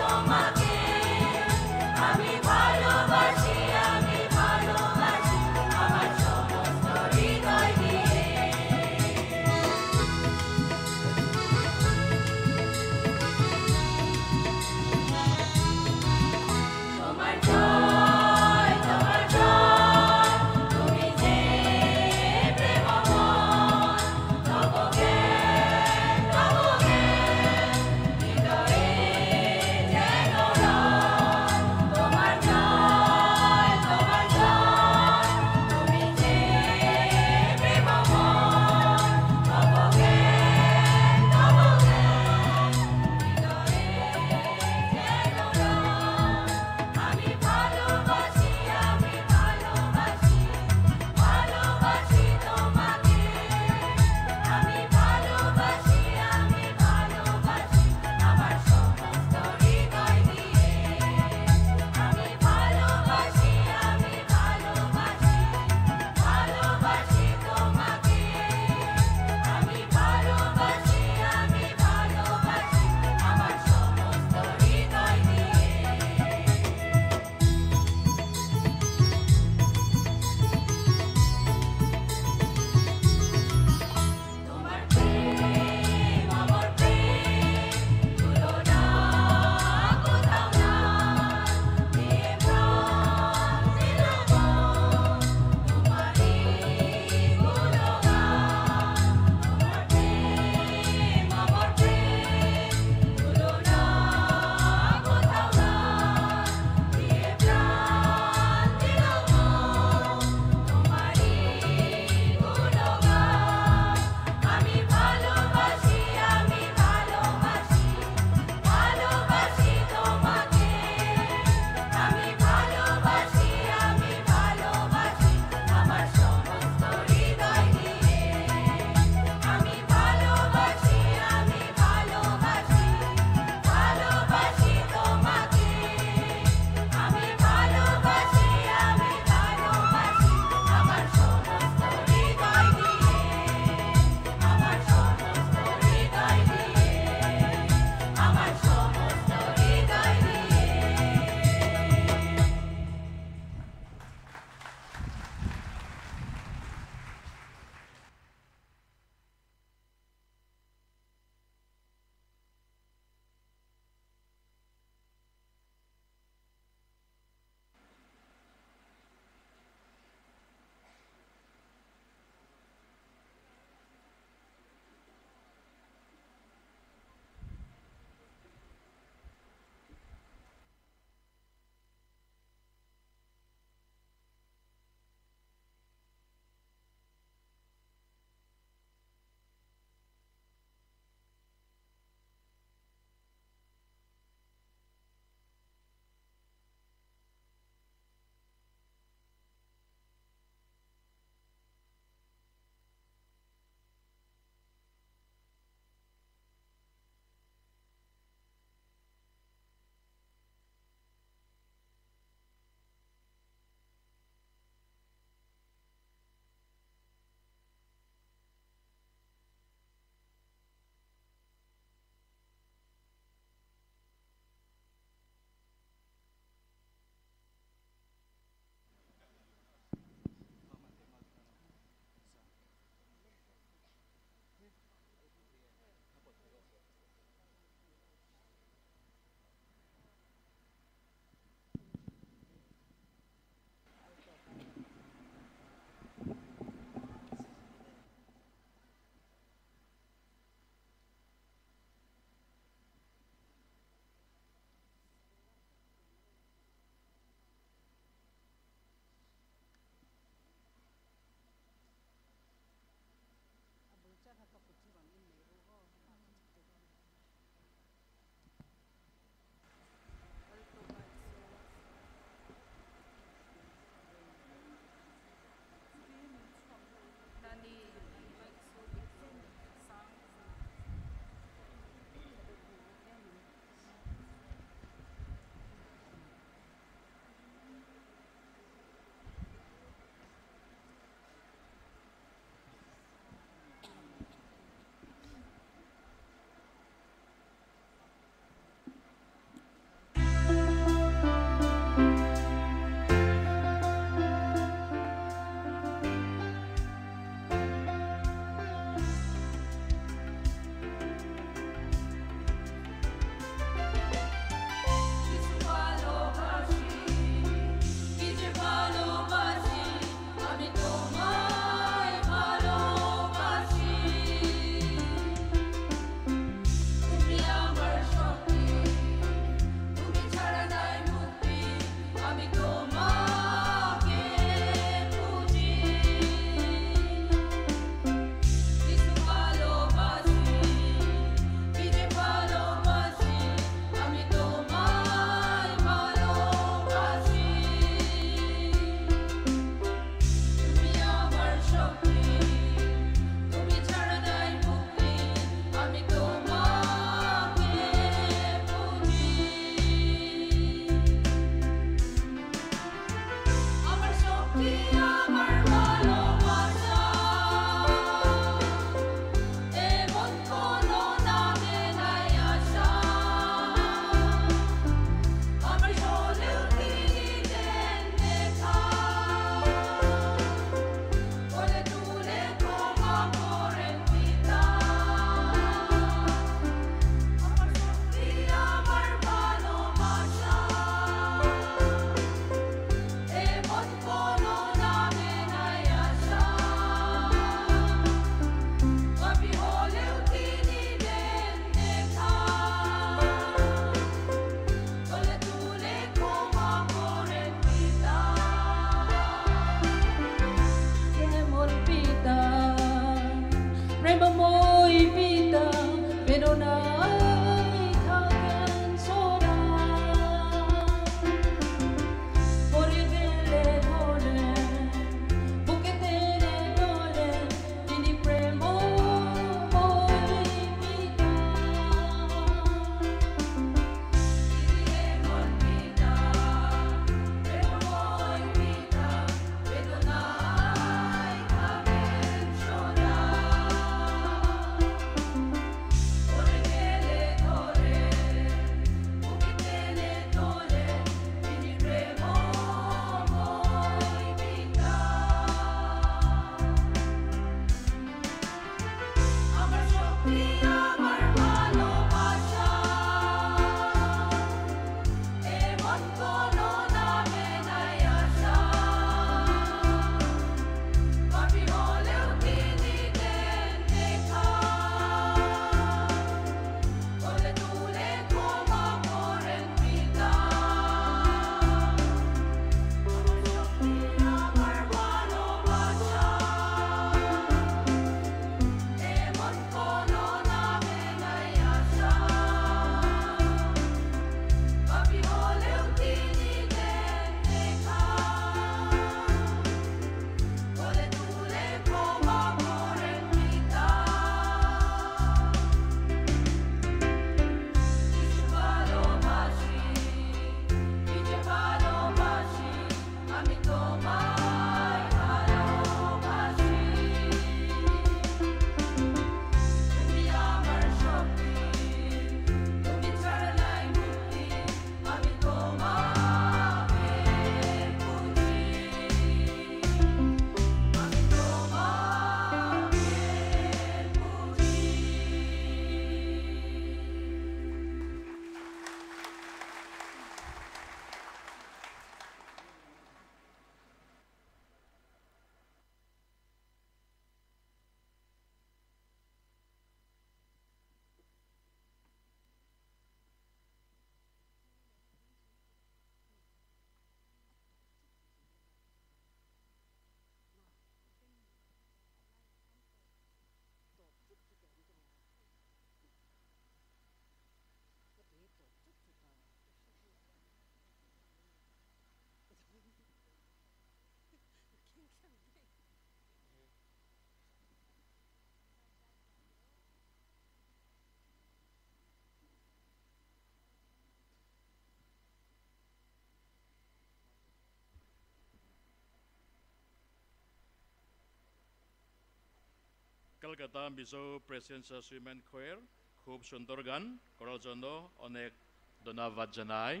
S1: Calcutta Mizo President sa Women Choir, Khub Sundorgan, Coral Jono, Onek Donavat Janai.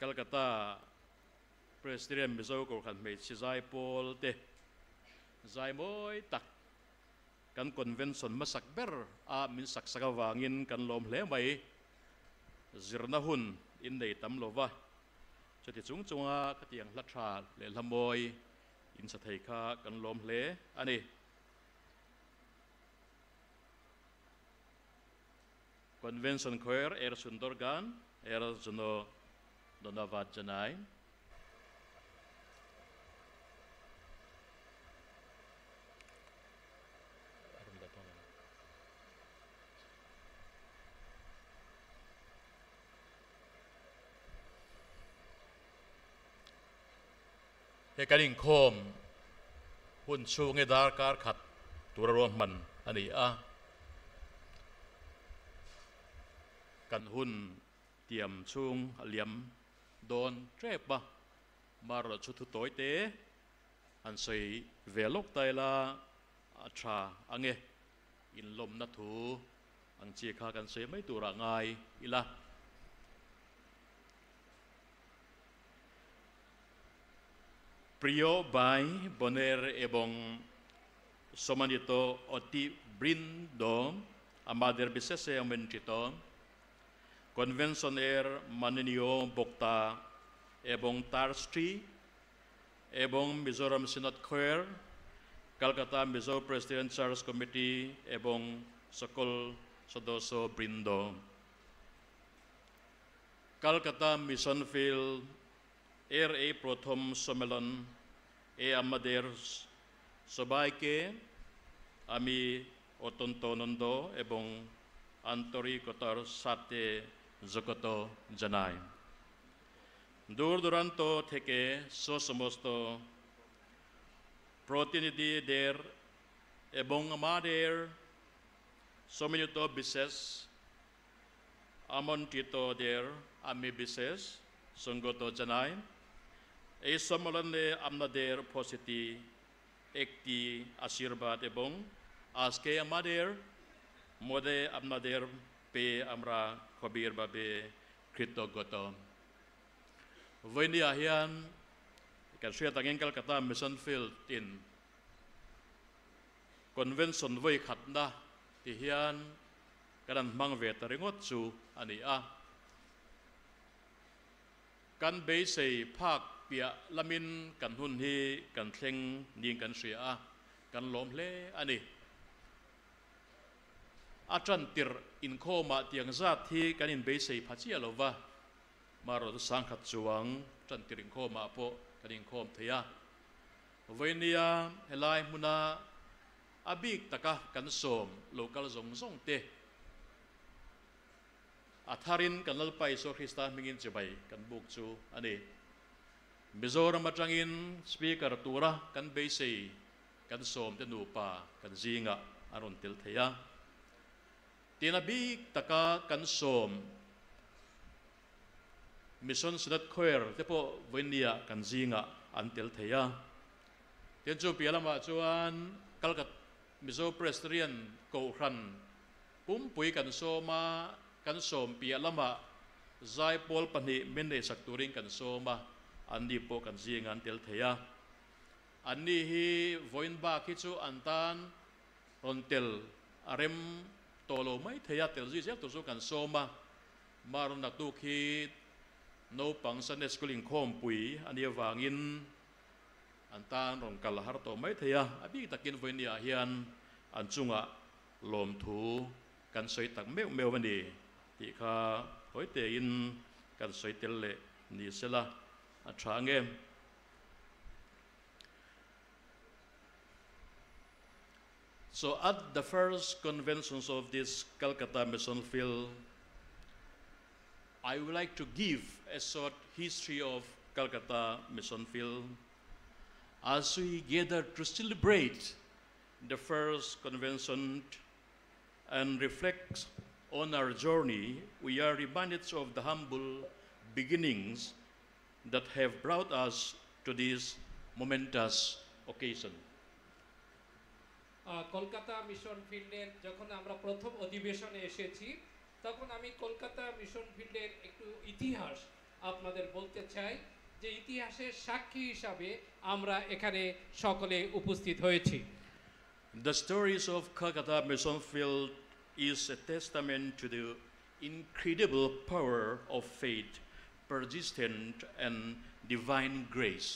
S1: Calcutta President Mizo Korkan Mate Sizai Paul Te Zai Moy Tak Kan Convention Masakber A Min Saksagawangin Kan Lom Le Mai Zirnahun In Nei Tam Lova Chati Chung Chunga Katiang Latra Le Lamoy In Sateika Kan Lom Le Ani Convention Choir Er Sundorgan Er Jono Donavat Janai. Hekaning khom hun chung e dar kar khat turarong man ani a kan hun tiam chung aliam don trepa mar chutu toite an sei velok taila acha ange in lom na thu ang chi kha kan sei mai tura ngai ila Prio by Boner ebong somanito oti brindo amader bisese ang mentito Convention Maninio Bokta ebong Tarstri ebong Mizoram Synod Choir Calcutta Mizo President Charles Committee ebong Sokol Sodoso Brindo Calcutta Missionville A Prothom Somelon Amader Sobaike Ami অত্যন্ত আনন্দ এবং আন্তরিকতার সাথে স্বাগত জানাই। দূর দূরান্ত থেকে সমস্ত প্রতিনিধিদের এবং আমাদের সম্মিলিত বিশেষ আমন্ত্রিতদের আমি বিশেষ স্বাগত জানাই। এই সম্মেলনে আপনাদের উপস্থিতি একটি আশীর্বাদ এবং আজকে আমাদের মধ্যে আপনাদের পেয়ে আমরা গভীরভাবে কৃতজ্ঞ। Venia hian kan sia tangeng Calcutta Mission Field in convention voi khatna ti hian kan mang ve taringot chu ani a kan be sei phak pia lamin kan hun hi kan thleng ning kan sia a kan lom hle ani atran tir in khoma tiang zat hi kan in be sei phachia lova maro sang khat chuang tran tiring khoma po kan in khom thia venia helai muna abik taka kan som local zong zong te atharin kan lalpai so Krista mingin chibai kan buk chu ani Mizoram atangin speaker tura kan be sei kan som te nu pa kan zinga aron til thea tinabik taka kan som mission sudat khoer te po venia kan zinga antel thea ten chu pialama chuan kalkat Mizo Presbyterian ko khan pumpui kan soma kan som pialama zai pol pani menne sakturing kan soma andi po kan zinga antel thea anni hi voin ba ki chu antan rontel arem tolo mai thea tel ji sel to chu kan soma maron na tu khi no pang Sunday school in khom pui ania wangin antan rong kal har to mai thea abi takin voinia hian an chunga lom thu kan soi tak meu mani ti kha hoite in kan soi tel le ni sela a thange so at the first conventions of this Calcutta Mission Field I would like to give a short history of Calcutta Mission Field as we gather to celebrate the first convention and reflect on our journey. We are reminded of the humble beginnings that have brought us to this momentous occasion.
S3: Kolkata mission ফিল্ডের যখন আমরা প্রথম অধিবেশনে এসেছি তখন আমি কলকাতা মিশন ফিল্ডের একটু ইতিহাস আপনাদের বলতে চাই যে ইতিহাসের সাক্ষী হিসাবে আমরা এখানে সকলে উপস্থিত হয়েছি
S1: The stories of Calcutta Mission Field is a testament to the incredible power of faith, persistent and divine grace.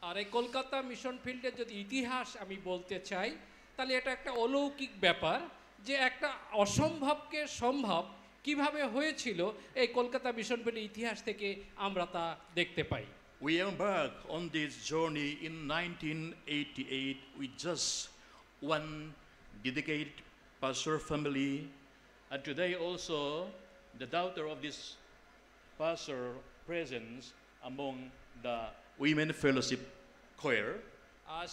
S3: আর এই কলকাতা মিশন ফিল্ডের যদি ইতিহাস আমি বলতে চাই তাহলে এটা একটা অলৌকিক ব্যাপার যে একটা অসম্ভবকে সম্ভব কিভাবে হয়েছিল এই কলকাতা মিশন ফিল্ডের ইতিহাস থেকে আমরা তা দেখতে পাই
S1: We embarked on this journey in 1988 with just one dedicated pastor family, and today also the daughter of this pastor presents among the Women Fellowship Choir.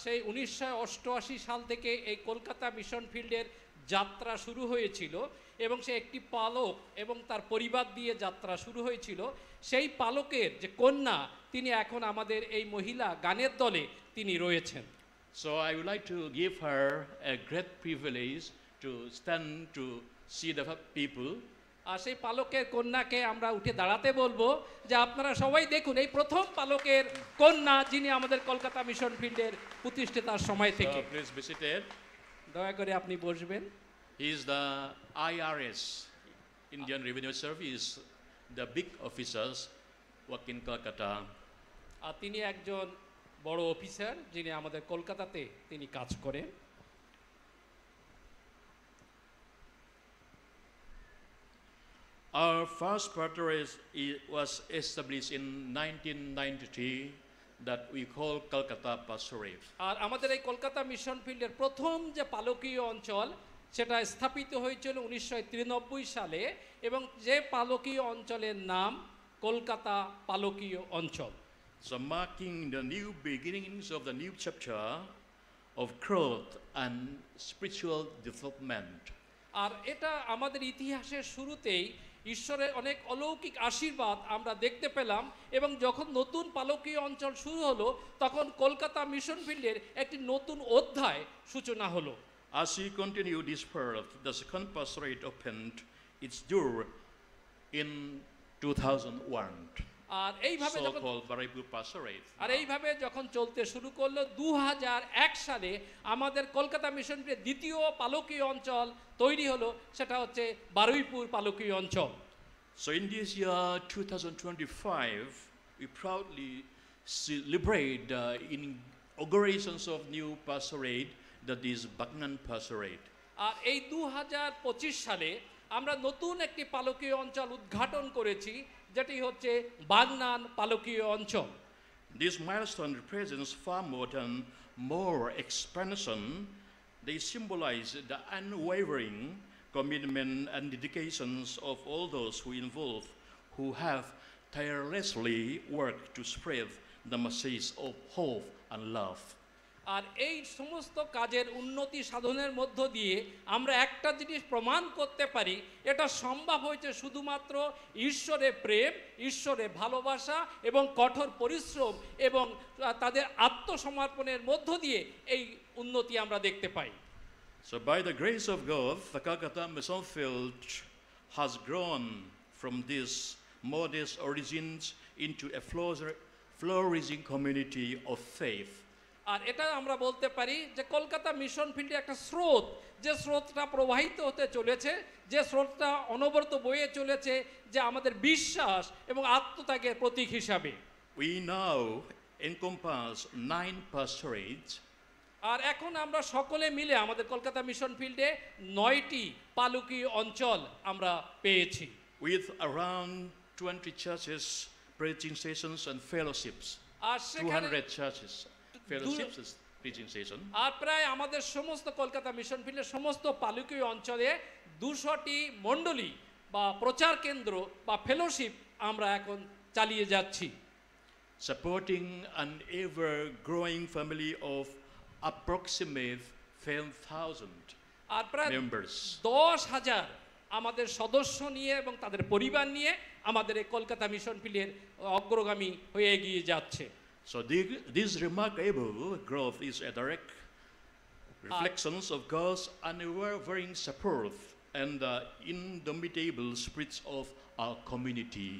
S3: সেই 1988 সাল থেকে এই কলকাতা মিশন ফিল্ডের যাত্রা শুরু হয়েছিল এবং সে একটি পালক এবং তার পরিবার দিয়ে যাত্রা শুরু হয়েছিল সেই পালকের যে কন্যা তিনি এখন আমাদের এই মহিলা গানের দলে তিনি রয়েছেন
S1: So I would like to give her a great privilege to stand to see the people.
S3: আর সেই পালকের কন্যাকে আমরা উঠে দাঁড়াতে বলবো যে আপনারা সবাই দেখুন এই প্রথম পালকের কন্যা যিনি আমাদের কলকাতা মিশন ফিল্ডের প্রতিষ্ঠাতার সময় থেকে
S1: Please be seated.
S3: দয়া করে আপনি বসবেন
S1: He is the IRS, Indian Revenue Service, the big officers work in Calcutta.
S3: আর তিনি একজন বড় অফিসার যিনি আমাদের কলকাতাতে তিনি কাজ করেন
S1: Our first pastorate was established in 1993 that we call Calcutta Pastorate.
S3: আর আমাদের এই কলকাতা মিশন ফিল্ডের প্রথম যে পালকীয় অঞ্চল সেটা স্থাপিত হয়েছিল 1993 সালে এবং যে পালকীয় অঞ্চলের নাম কলকাতা পালকীয় অঞ্চল।
S1: So marking the new beginnings of the new chapter of growth and spiritual development.
S3: আর এটা আমাদের ইতিহাসের শুরুতেই ঈশ্বরের অনেক অলৌকিক আশীর্বাদ আমরা দেখতে পেলাম এবং যখন নতুন পালকীয় অঞ্চল শুরু হলো তখন কলকাতা মিশন ফিল্ডের একটি নতুন অধ্যায় সূচনা হলো।
S1: As we continue this path, the second pastorate opened its door in 2001.
S3: আর এইভাবে যখন
S1: So-called Baraypur pastorate.
S3: আর এইভাবে যখন চলতে শুরু করলো 2001 সালে আমাদের কলকাতা মিশন ফিল্ডের দ্বিতীয় পালকীয় অঞ্চল তৈরি হলো, সেটা হচ্ছে বারুইপুর পালকীয় অঞ্চল।
S1: So in this year 2025, we proudly celebrate the inaugurations of new pastorate, that is Bagnan pastorate.
S3: আর এই 2025 সালে আমরা নতুন একটি পালকীয় অঞ্চল উদ্ঘাটন করেছি, যেটি হচ্ছে বাগনান পালকীয় অঞ্চল।
S1: This milestone represents far more than more expansion. They symbolize the unwavering commitment and dedications of all those who involved, who have tirelessly worked to spread the message of hope and love.
S3: আর এই সমস্ত কাজের উন্নতি সাধনের মধ্য দিয়ে আমরা একটা জিনিস প্রমাণ করতে পারি, এটা সম্ভব হয়েছে শুধুমাত্র ঈশ্বরের প্রেম, ঈশ্বরের ভালোবাসা এবং কঠোর পরিশ্রম এবং তাদের আত্মসমর্পণের মধ্য দিয়ে এই উন্নতি আমরা দেখতে পাই।
S1: So by the grace of God, the Calcutta Mission Field has grown from these modest origins into a flourishing community of faith.
S3: আর এটা আমরা বলতে পারি যে কলকাতা মিশন ফিল্ডে একটা স্রোত, যে স্রোতটা প্রবাহিত হতে চলেছে, যে স্রোতটা অনবরত বয়ে চলেছে, যে আমাদের বিশ্বাস এবং আত্মত্যাগের প্রতীক হিসাবে।
S1: We now encompass 9 pastorates.
S3: আর এখন আমরা সকলে মিলে আমাদের কলকাতা মিশন ফিল্ডে 9টি পালকীয় অঞ্চল আমরা পেয়েছি,
S1: with around 20 churches, preaching stations and fellowships.
S3: আর সেখানে
S1: 200 churches, fellowships and preaching station.
S3: আর প্রায় আমাদের সমস্ত কলকাতা মিশন ফিল্ডের সমস্ত পালকীয় অঞ্চলে 200টি মণ্ডলী বা প্রচার কেন্দ্র বা ফেলোশিপ আমরা এখন চালিয়ে যাচ্ছি,
S1: Supporting an ever-growing family of approximate 10,000
S3: আর প্রায়
S1: members.
S3: 10,000 আমাদের সদস্য নিয়ে এবং তাদের পরিবার নিয়ে আমাদের এই কলকাতা মিশন ফিল্ডের অগ্রগামী হয়ে এগিয়ে যাচ্ছে।
S1: So this remarkable growth is a direct reflection of God's unwavering support and the indomitable spirit of our community.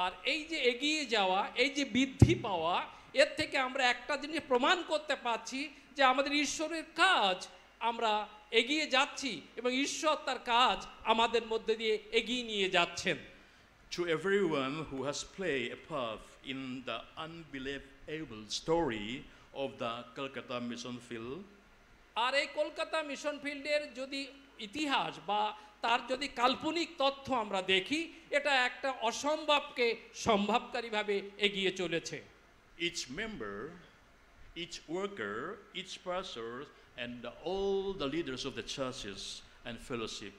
S3: আর এই যে এগিয়ে যাওয়া, এই যে বৃদ্ধি পাওয়া, এর থেকে আমরা একটা জিনিস প্রমাণ করতে পারছি যে আমাদের ঈশ্বরের কাজ, আমরা এগিয়ে যাচ্ছি এবং ঈশ্বর তার কাজ আমাদের মধ্যে দিয়ে এগিয়ে নিয়ে যাচ্ছেন।
S1: To everyone who has played a part in the unbelievable story of the Calcutta Mission Field,
S3: আর এই কলকাতা মিশন ফিল্ডের যদি ইতিহাস বা তার যদি কাল্পনিক তথ্য আমরা দেখি, এটা একটা অসম্ভবকে সম্ভবকারীভাবে এগিয়ে চলেছে।
S1: each member, each worker, each pastor, and all the leaders of the churches and fellowship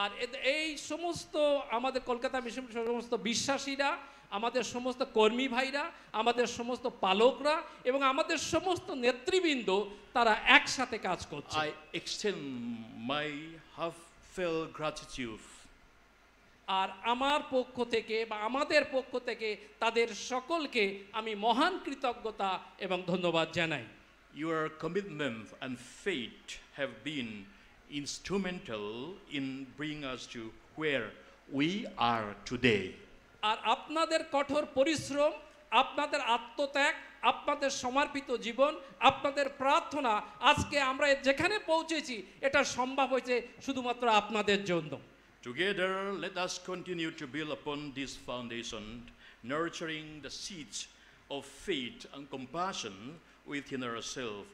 S3: আর এই সমস্ত আমাদের কলকাতা মিশন সমস্ত বিশ্বাসীরা, আমাদের সমস্ত কর্মী ভাইরা, আমাদের সমস্ত পালকরা এবং আমাদের সমস্ত নেতৃবৃন্দ, তারা একসাথে কাজ করছে।
S1: I extend my heartfelt gratitude.
S3: আর আমার পক্ষ থেকে বা আমাদের পক্ষ থেকে তাদের সকলকে আমি মহান কৃতজ্ঞতা এবং ধন্যবাদ জানাই।
S1: Your commitment and faith have been instrumental in bringing us to where we are today.
S3: আর আপনাদের কঠোর পরিশ্রম, আপনাদের আত্মত্যাগ, আপনাদের সমর্পিত জীবন, আপনাদের প্রার্থনা আজকে আমরা যেখানে পৌঁছেছি, এটা সম্ভব হয়েছে শুধুমাত্র আপনাদের জন্য।
S1: Together, let us continue to build upon this foundation, nurturing the seeds of faith and compassion within ourselves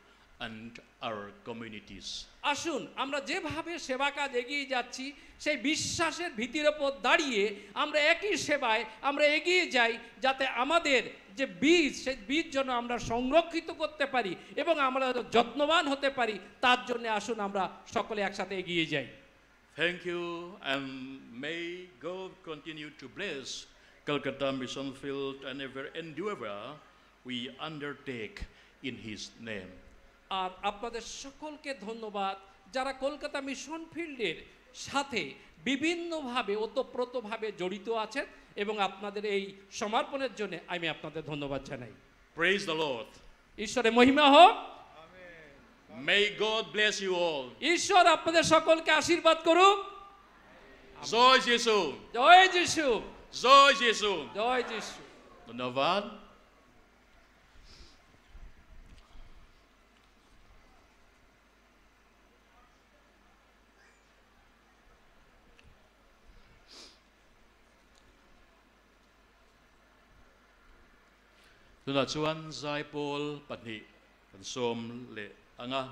S1: and our communities.
S3: আসুন আমরা যেভাবে সেবা কাজ এগিয়ে যাচ্ছি, সেই বিশ্বাসের ভিত্তির ওপর দাঁড়িয়ে আমরা একই সেবায় আমরা এগিয়ে যাই, যাতে আমাদের যে বীজ, সেই বীজ যেন আমরা সংরক্ষিত করতে পারি এবং আমরা যত্নবান হতে পারি, তার জন্য আসুন আমরা সকলে একসাথে এগিয়ে যাই।
S1: Thank you, and may God continue to bless Calcutta Mission Field and every endeavor we undertake in His name.
S3: আর আপনাদের সকলকে ধন্যবাদ যারা কলকাতা মিশন ফিল্ডের সাথে বিভিন্নভাবে ওতপ্রোতভাবে জড়িত আছেন, এবং আপনাদের এই সমর্পণের জন্য আমি আপনাদের ধন্যবাদ জানাই।
S1: Praise the Lord.
S3: ঈশ্বরের মহিমা হোক।
S1: May God bless you all.
S3: ঈশ্বর আপনাদের সকলকে আশীর্বাদ করুক।
S1: জয় যিশু,
S3: জয় যিশু,
S1: জয় যিশু,
S3: জয় যিশু।
S1: ধন্যবাদ। Tuna chuan zai pol pahnih kan som le anga.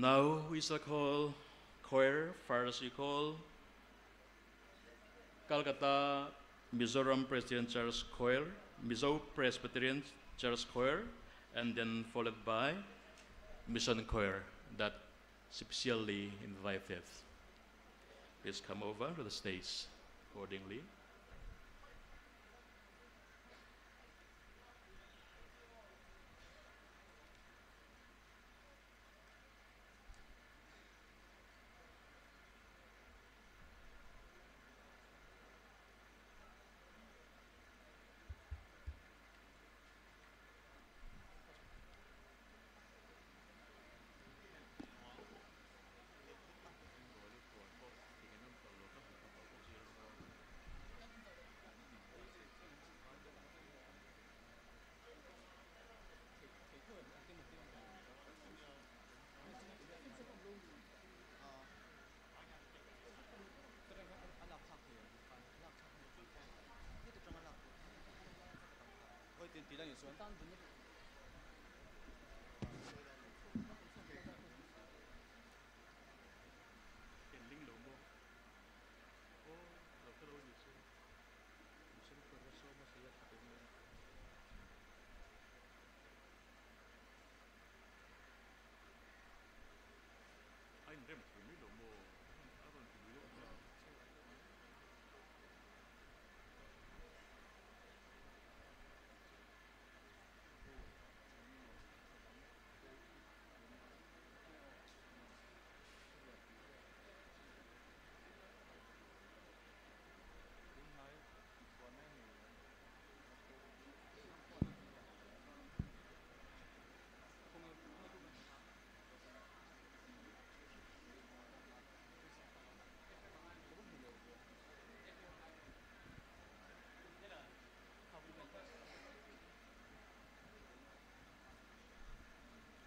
S1: Now we shall call choir. First we call Calcutta Mizoram Presbyterian Church Choir, Mizo Presbyterian Church Choir, and then followed by Mission Choir that specially invited. Please come over to the stage accordingly.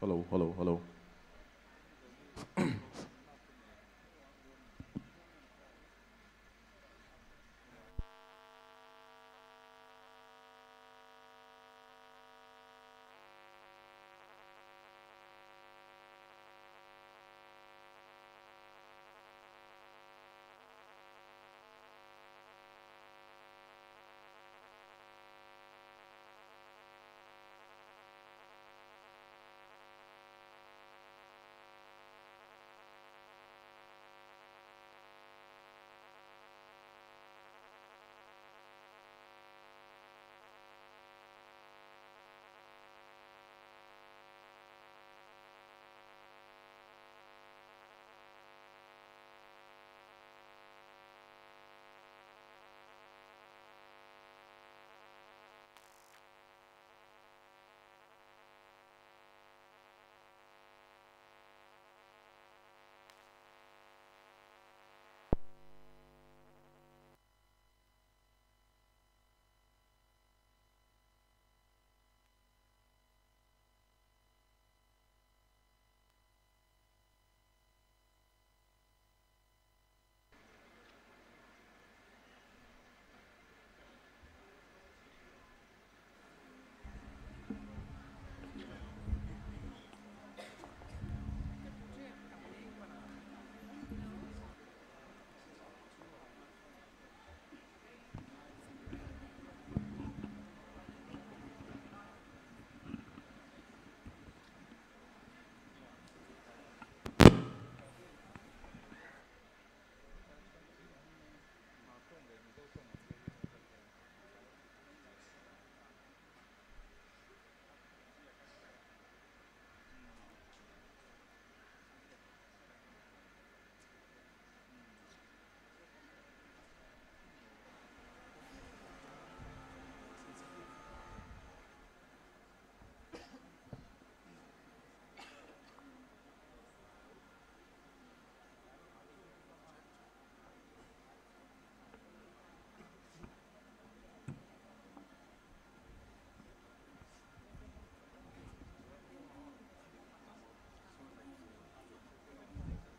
S4: Hello, hello, hello.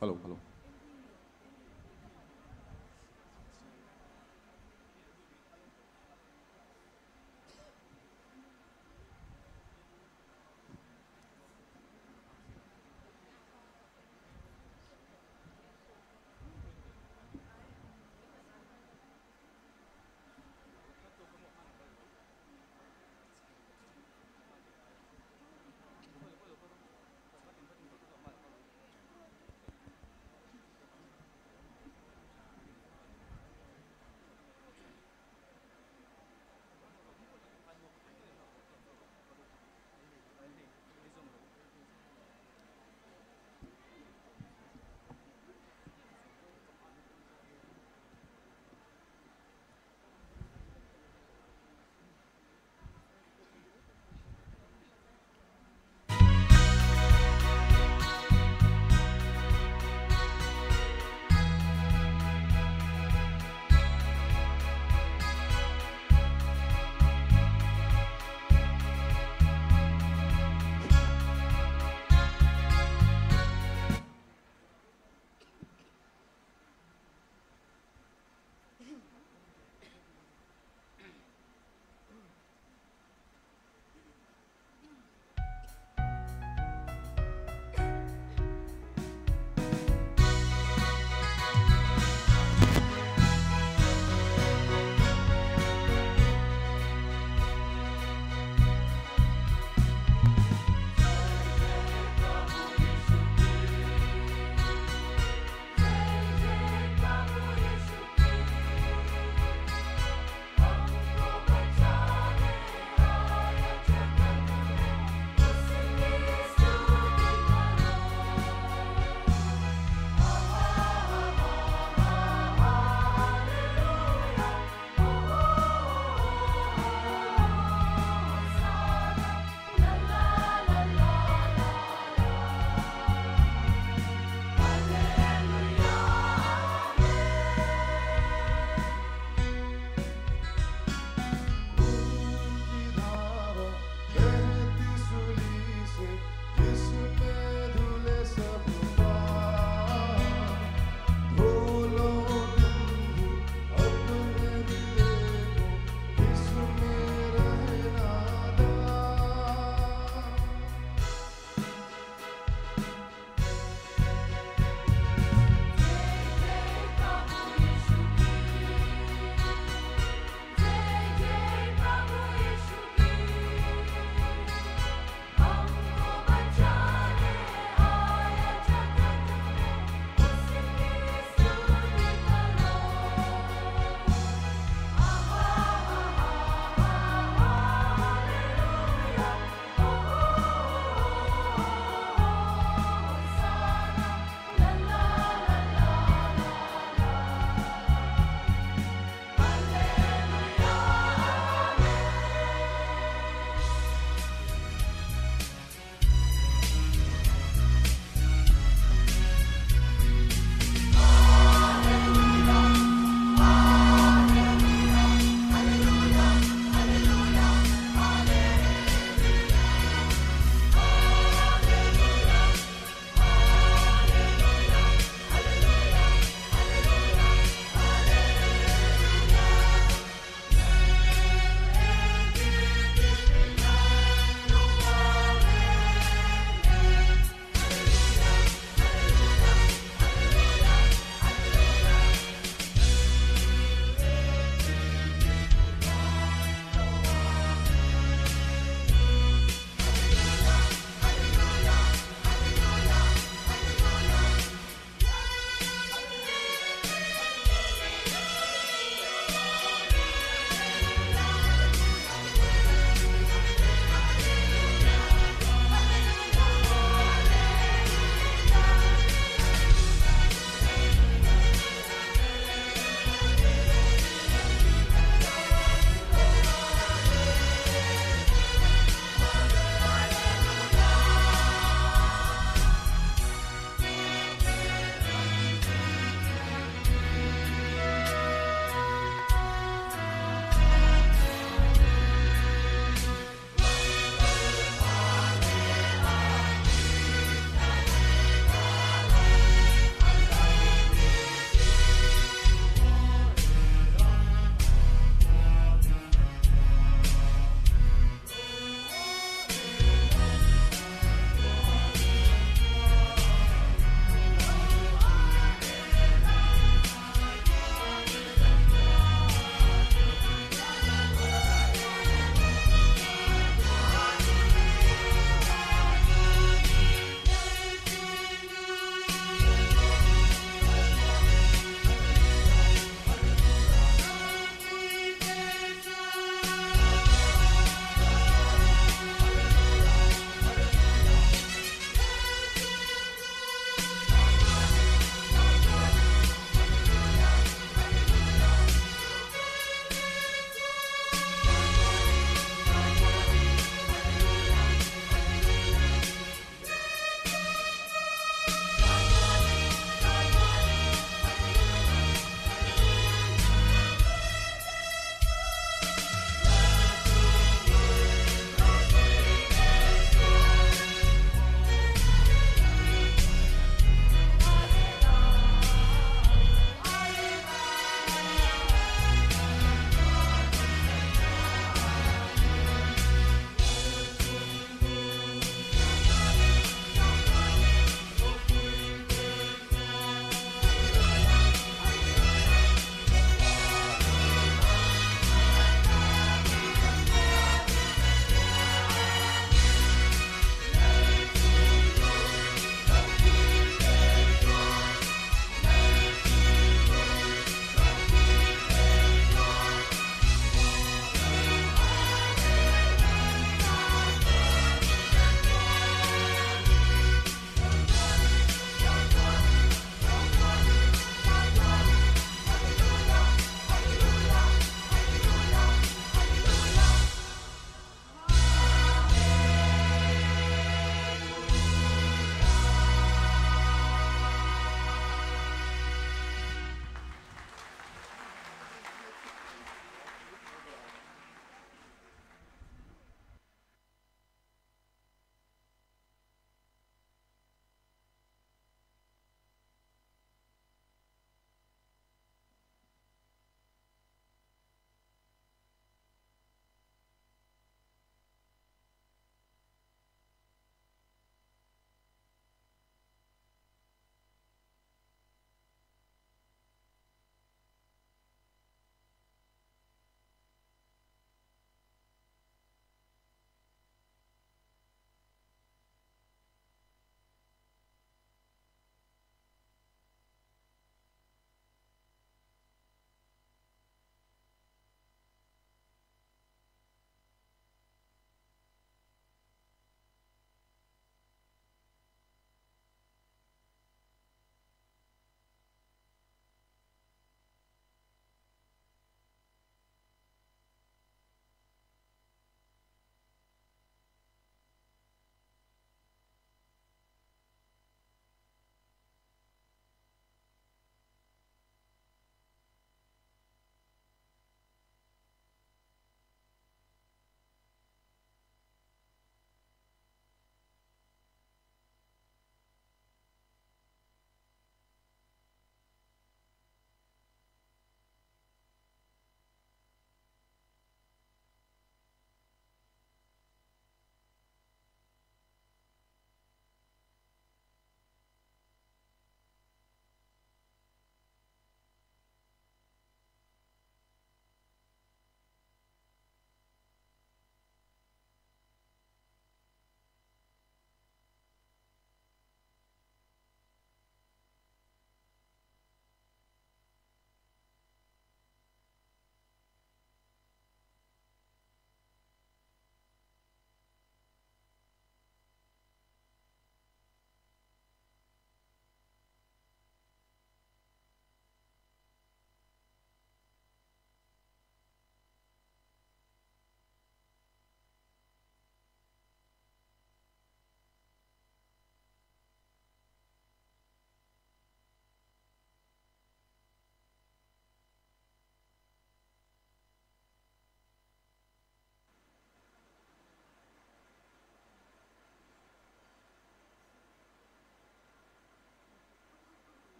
S4: Hello.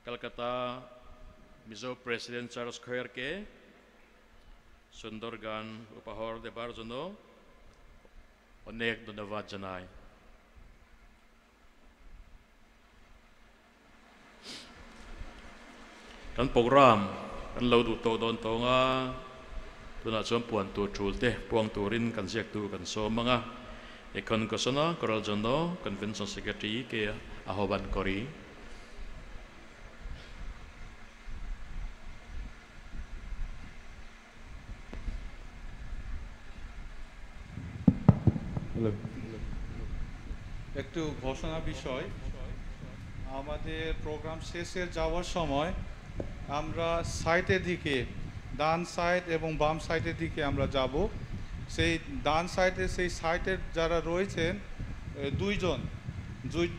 S1: Kolkata Mizo president Charles খয়ারকে সুন্দর গান উপহার দেবার জন্য অনেক ধন্যবাদ জানাই।กันโปรแกรมกันเราดูโตโดนโตงะตัวน่าชมปวนตัวจูลเตปวงตัวรินกันเสียกตัวกันโซมังะเอกคนก็สนะกอลจันโดกันเป็นส่วนสิกตีเกียอาหบันกอรี
S2: একটু ঘোষণা বিষয় আমাদের প্রোগ্রাম শেষের যাওয়ার সময় আমরা সাইটের দিকে ডান সাইড এবং বাম সাইডের দিকে আমরা যাব। সেই ডান সাইডে সেই সাইটের যারা রয়েছেন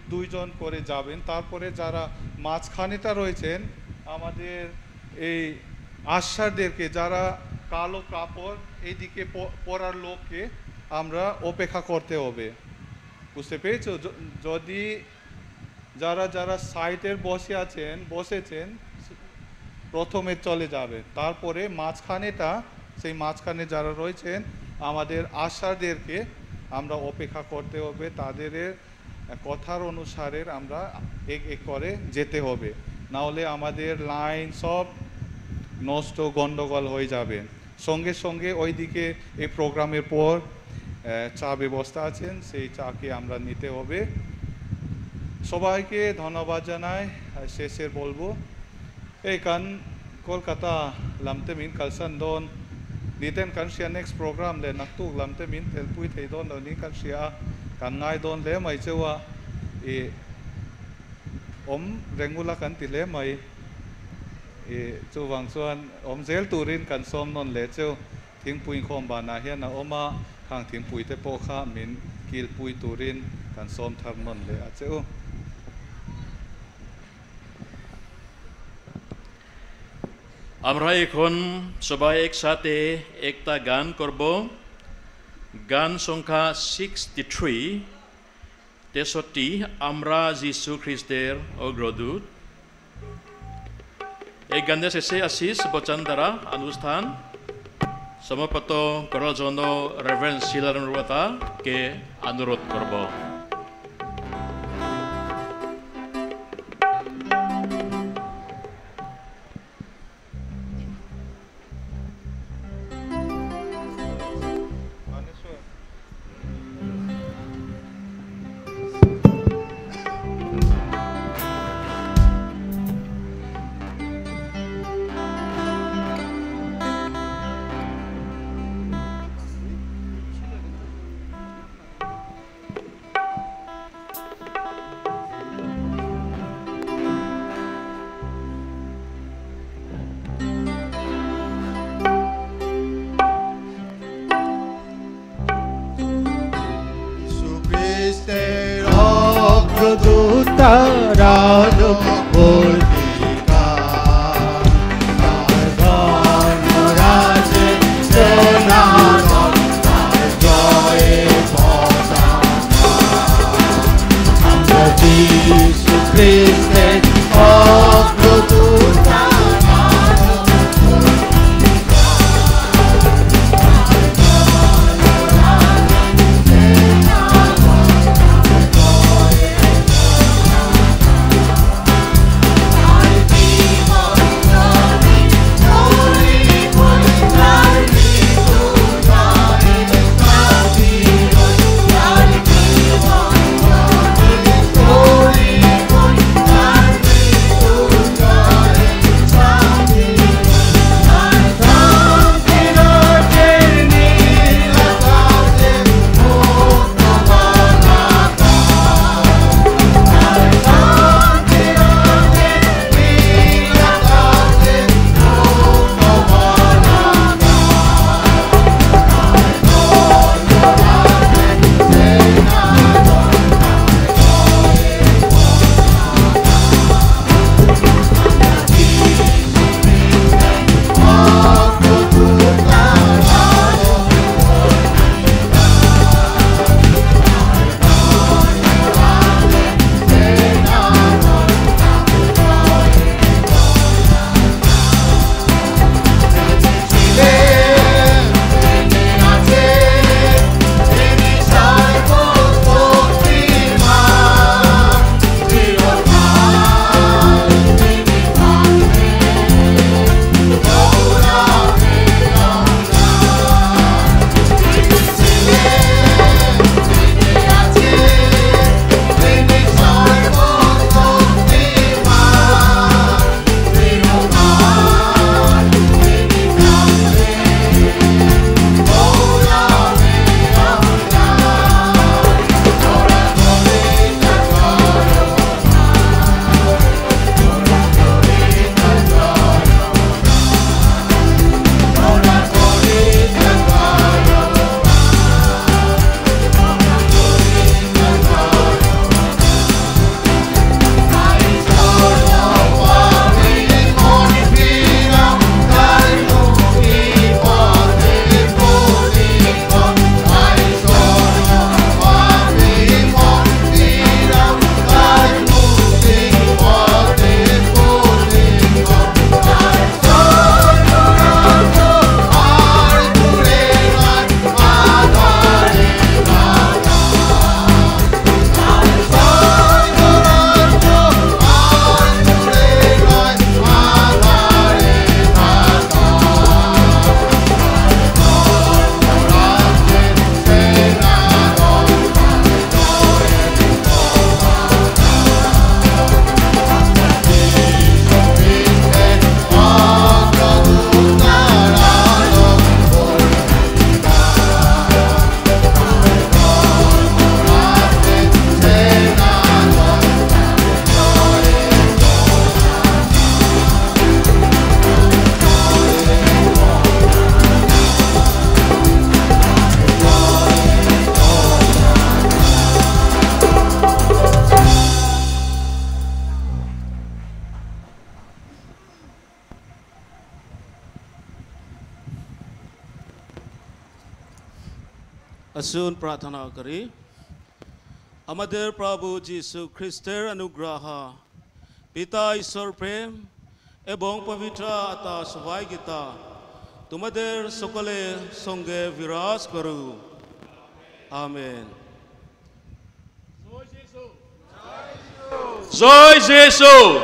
S2: দুইজন করে যাবেন। তারপরে যারা মাঝখানেটা রয়েছেন আমাদের এই আশারদেরকে যারা কালো কাপড় এইদিকে পরার লোককে আমরা অপেক্ষা করতে হবে। বুঝতে পেরেছো? যদি যারা যারা সাইটের বসেছেন প্রথমে চলে যাবে, তারপরে সেই মাঝখানে যারা রয়েছেন আমাদের আশারদেরকে আমরা অপেক্ষা করতে হবে। তাদের কথার অনুসারে আমরা এক এক করে যেতে হবে, না হলে আমাদের লাইন সব নষ্ট গন্ডগোল হয়ে যাবে। সঙ্গে সঙ্গে ওইদিকে এই প্রোগ্রামের পর চা ব্যবস্থা আছেন, সেই চাকে আমরা নিতে হবে। সবাইকে ধন্যবাদ জানাই। শেষের বলবো এই কান কলকাতা লামতে মিন কালসান দন নিতেন কান শিয়া next program le naktuk lamte min telpui thei don ni kan sia kan ngai don le mai chewa e om rengula kan ti le mai e chu wang chuan om zel turin kan som non le cheu thing pui khom ba na hian na oma khang thing pui te po kha min kil pui turin kan som thar non le a cheu
S1: আমরা এখন সবাই একসাথে একটা গান করব। গান সংখ্যা 63 আমরা যীশু খ্রিস্টের অগ্রদূত। এই গানের শেষে আশিস বচন দ্বারা অনুষ্ঠান সমাপ্ত করার জন্য রেভারেন্ড শিলানুরতা-কে অনুরোধ করব।
S4: আসুন প্রার্থনা করি। আমাদের প্রভু যীশু খ্রিস্টের অনুগ্রহ, পিতা ঈশ্বর প্রেম এবং পবিত্র আত্মা সহায়িকা তোমাদের সকলের সঙ্গে বিরাজ করুক। আমেন।
S1: জয় যিশু।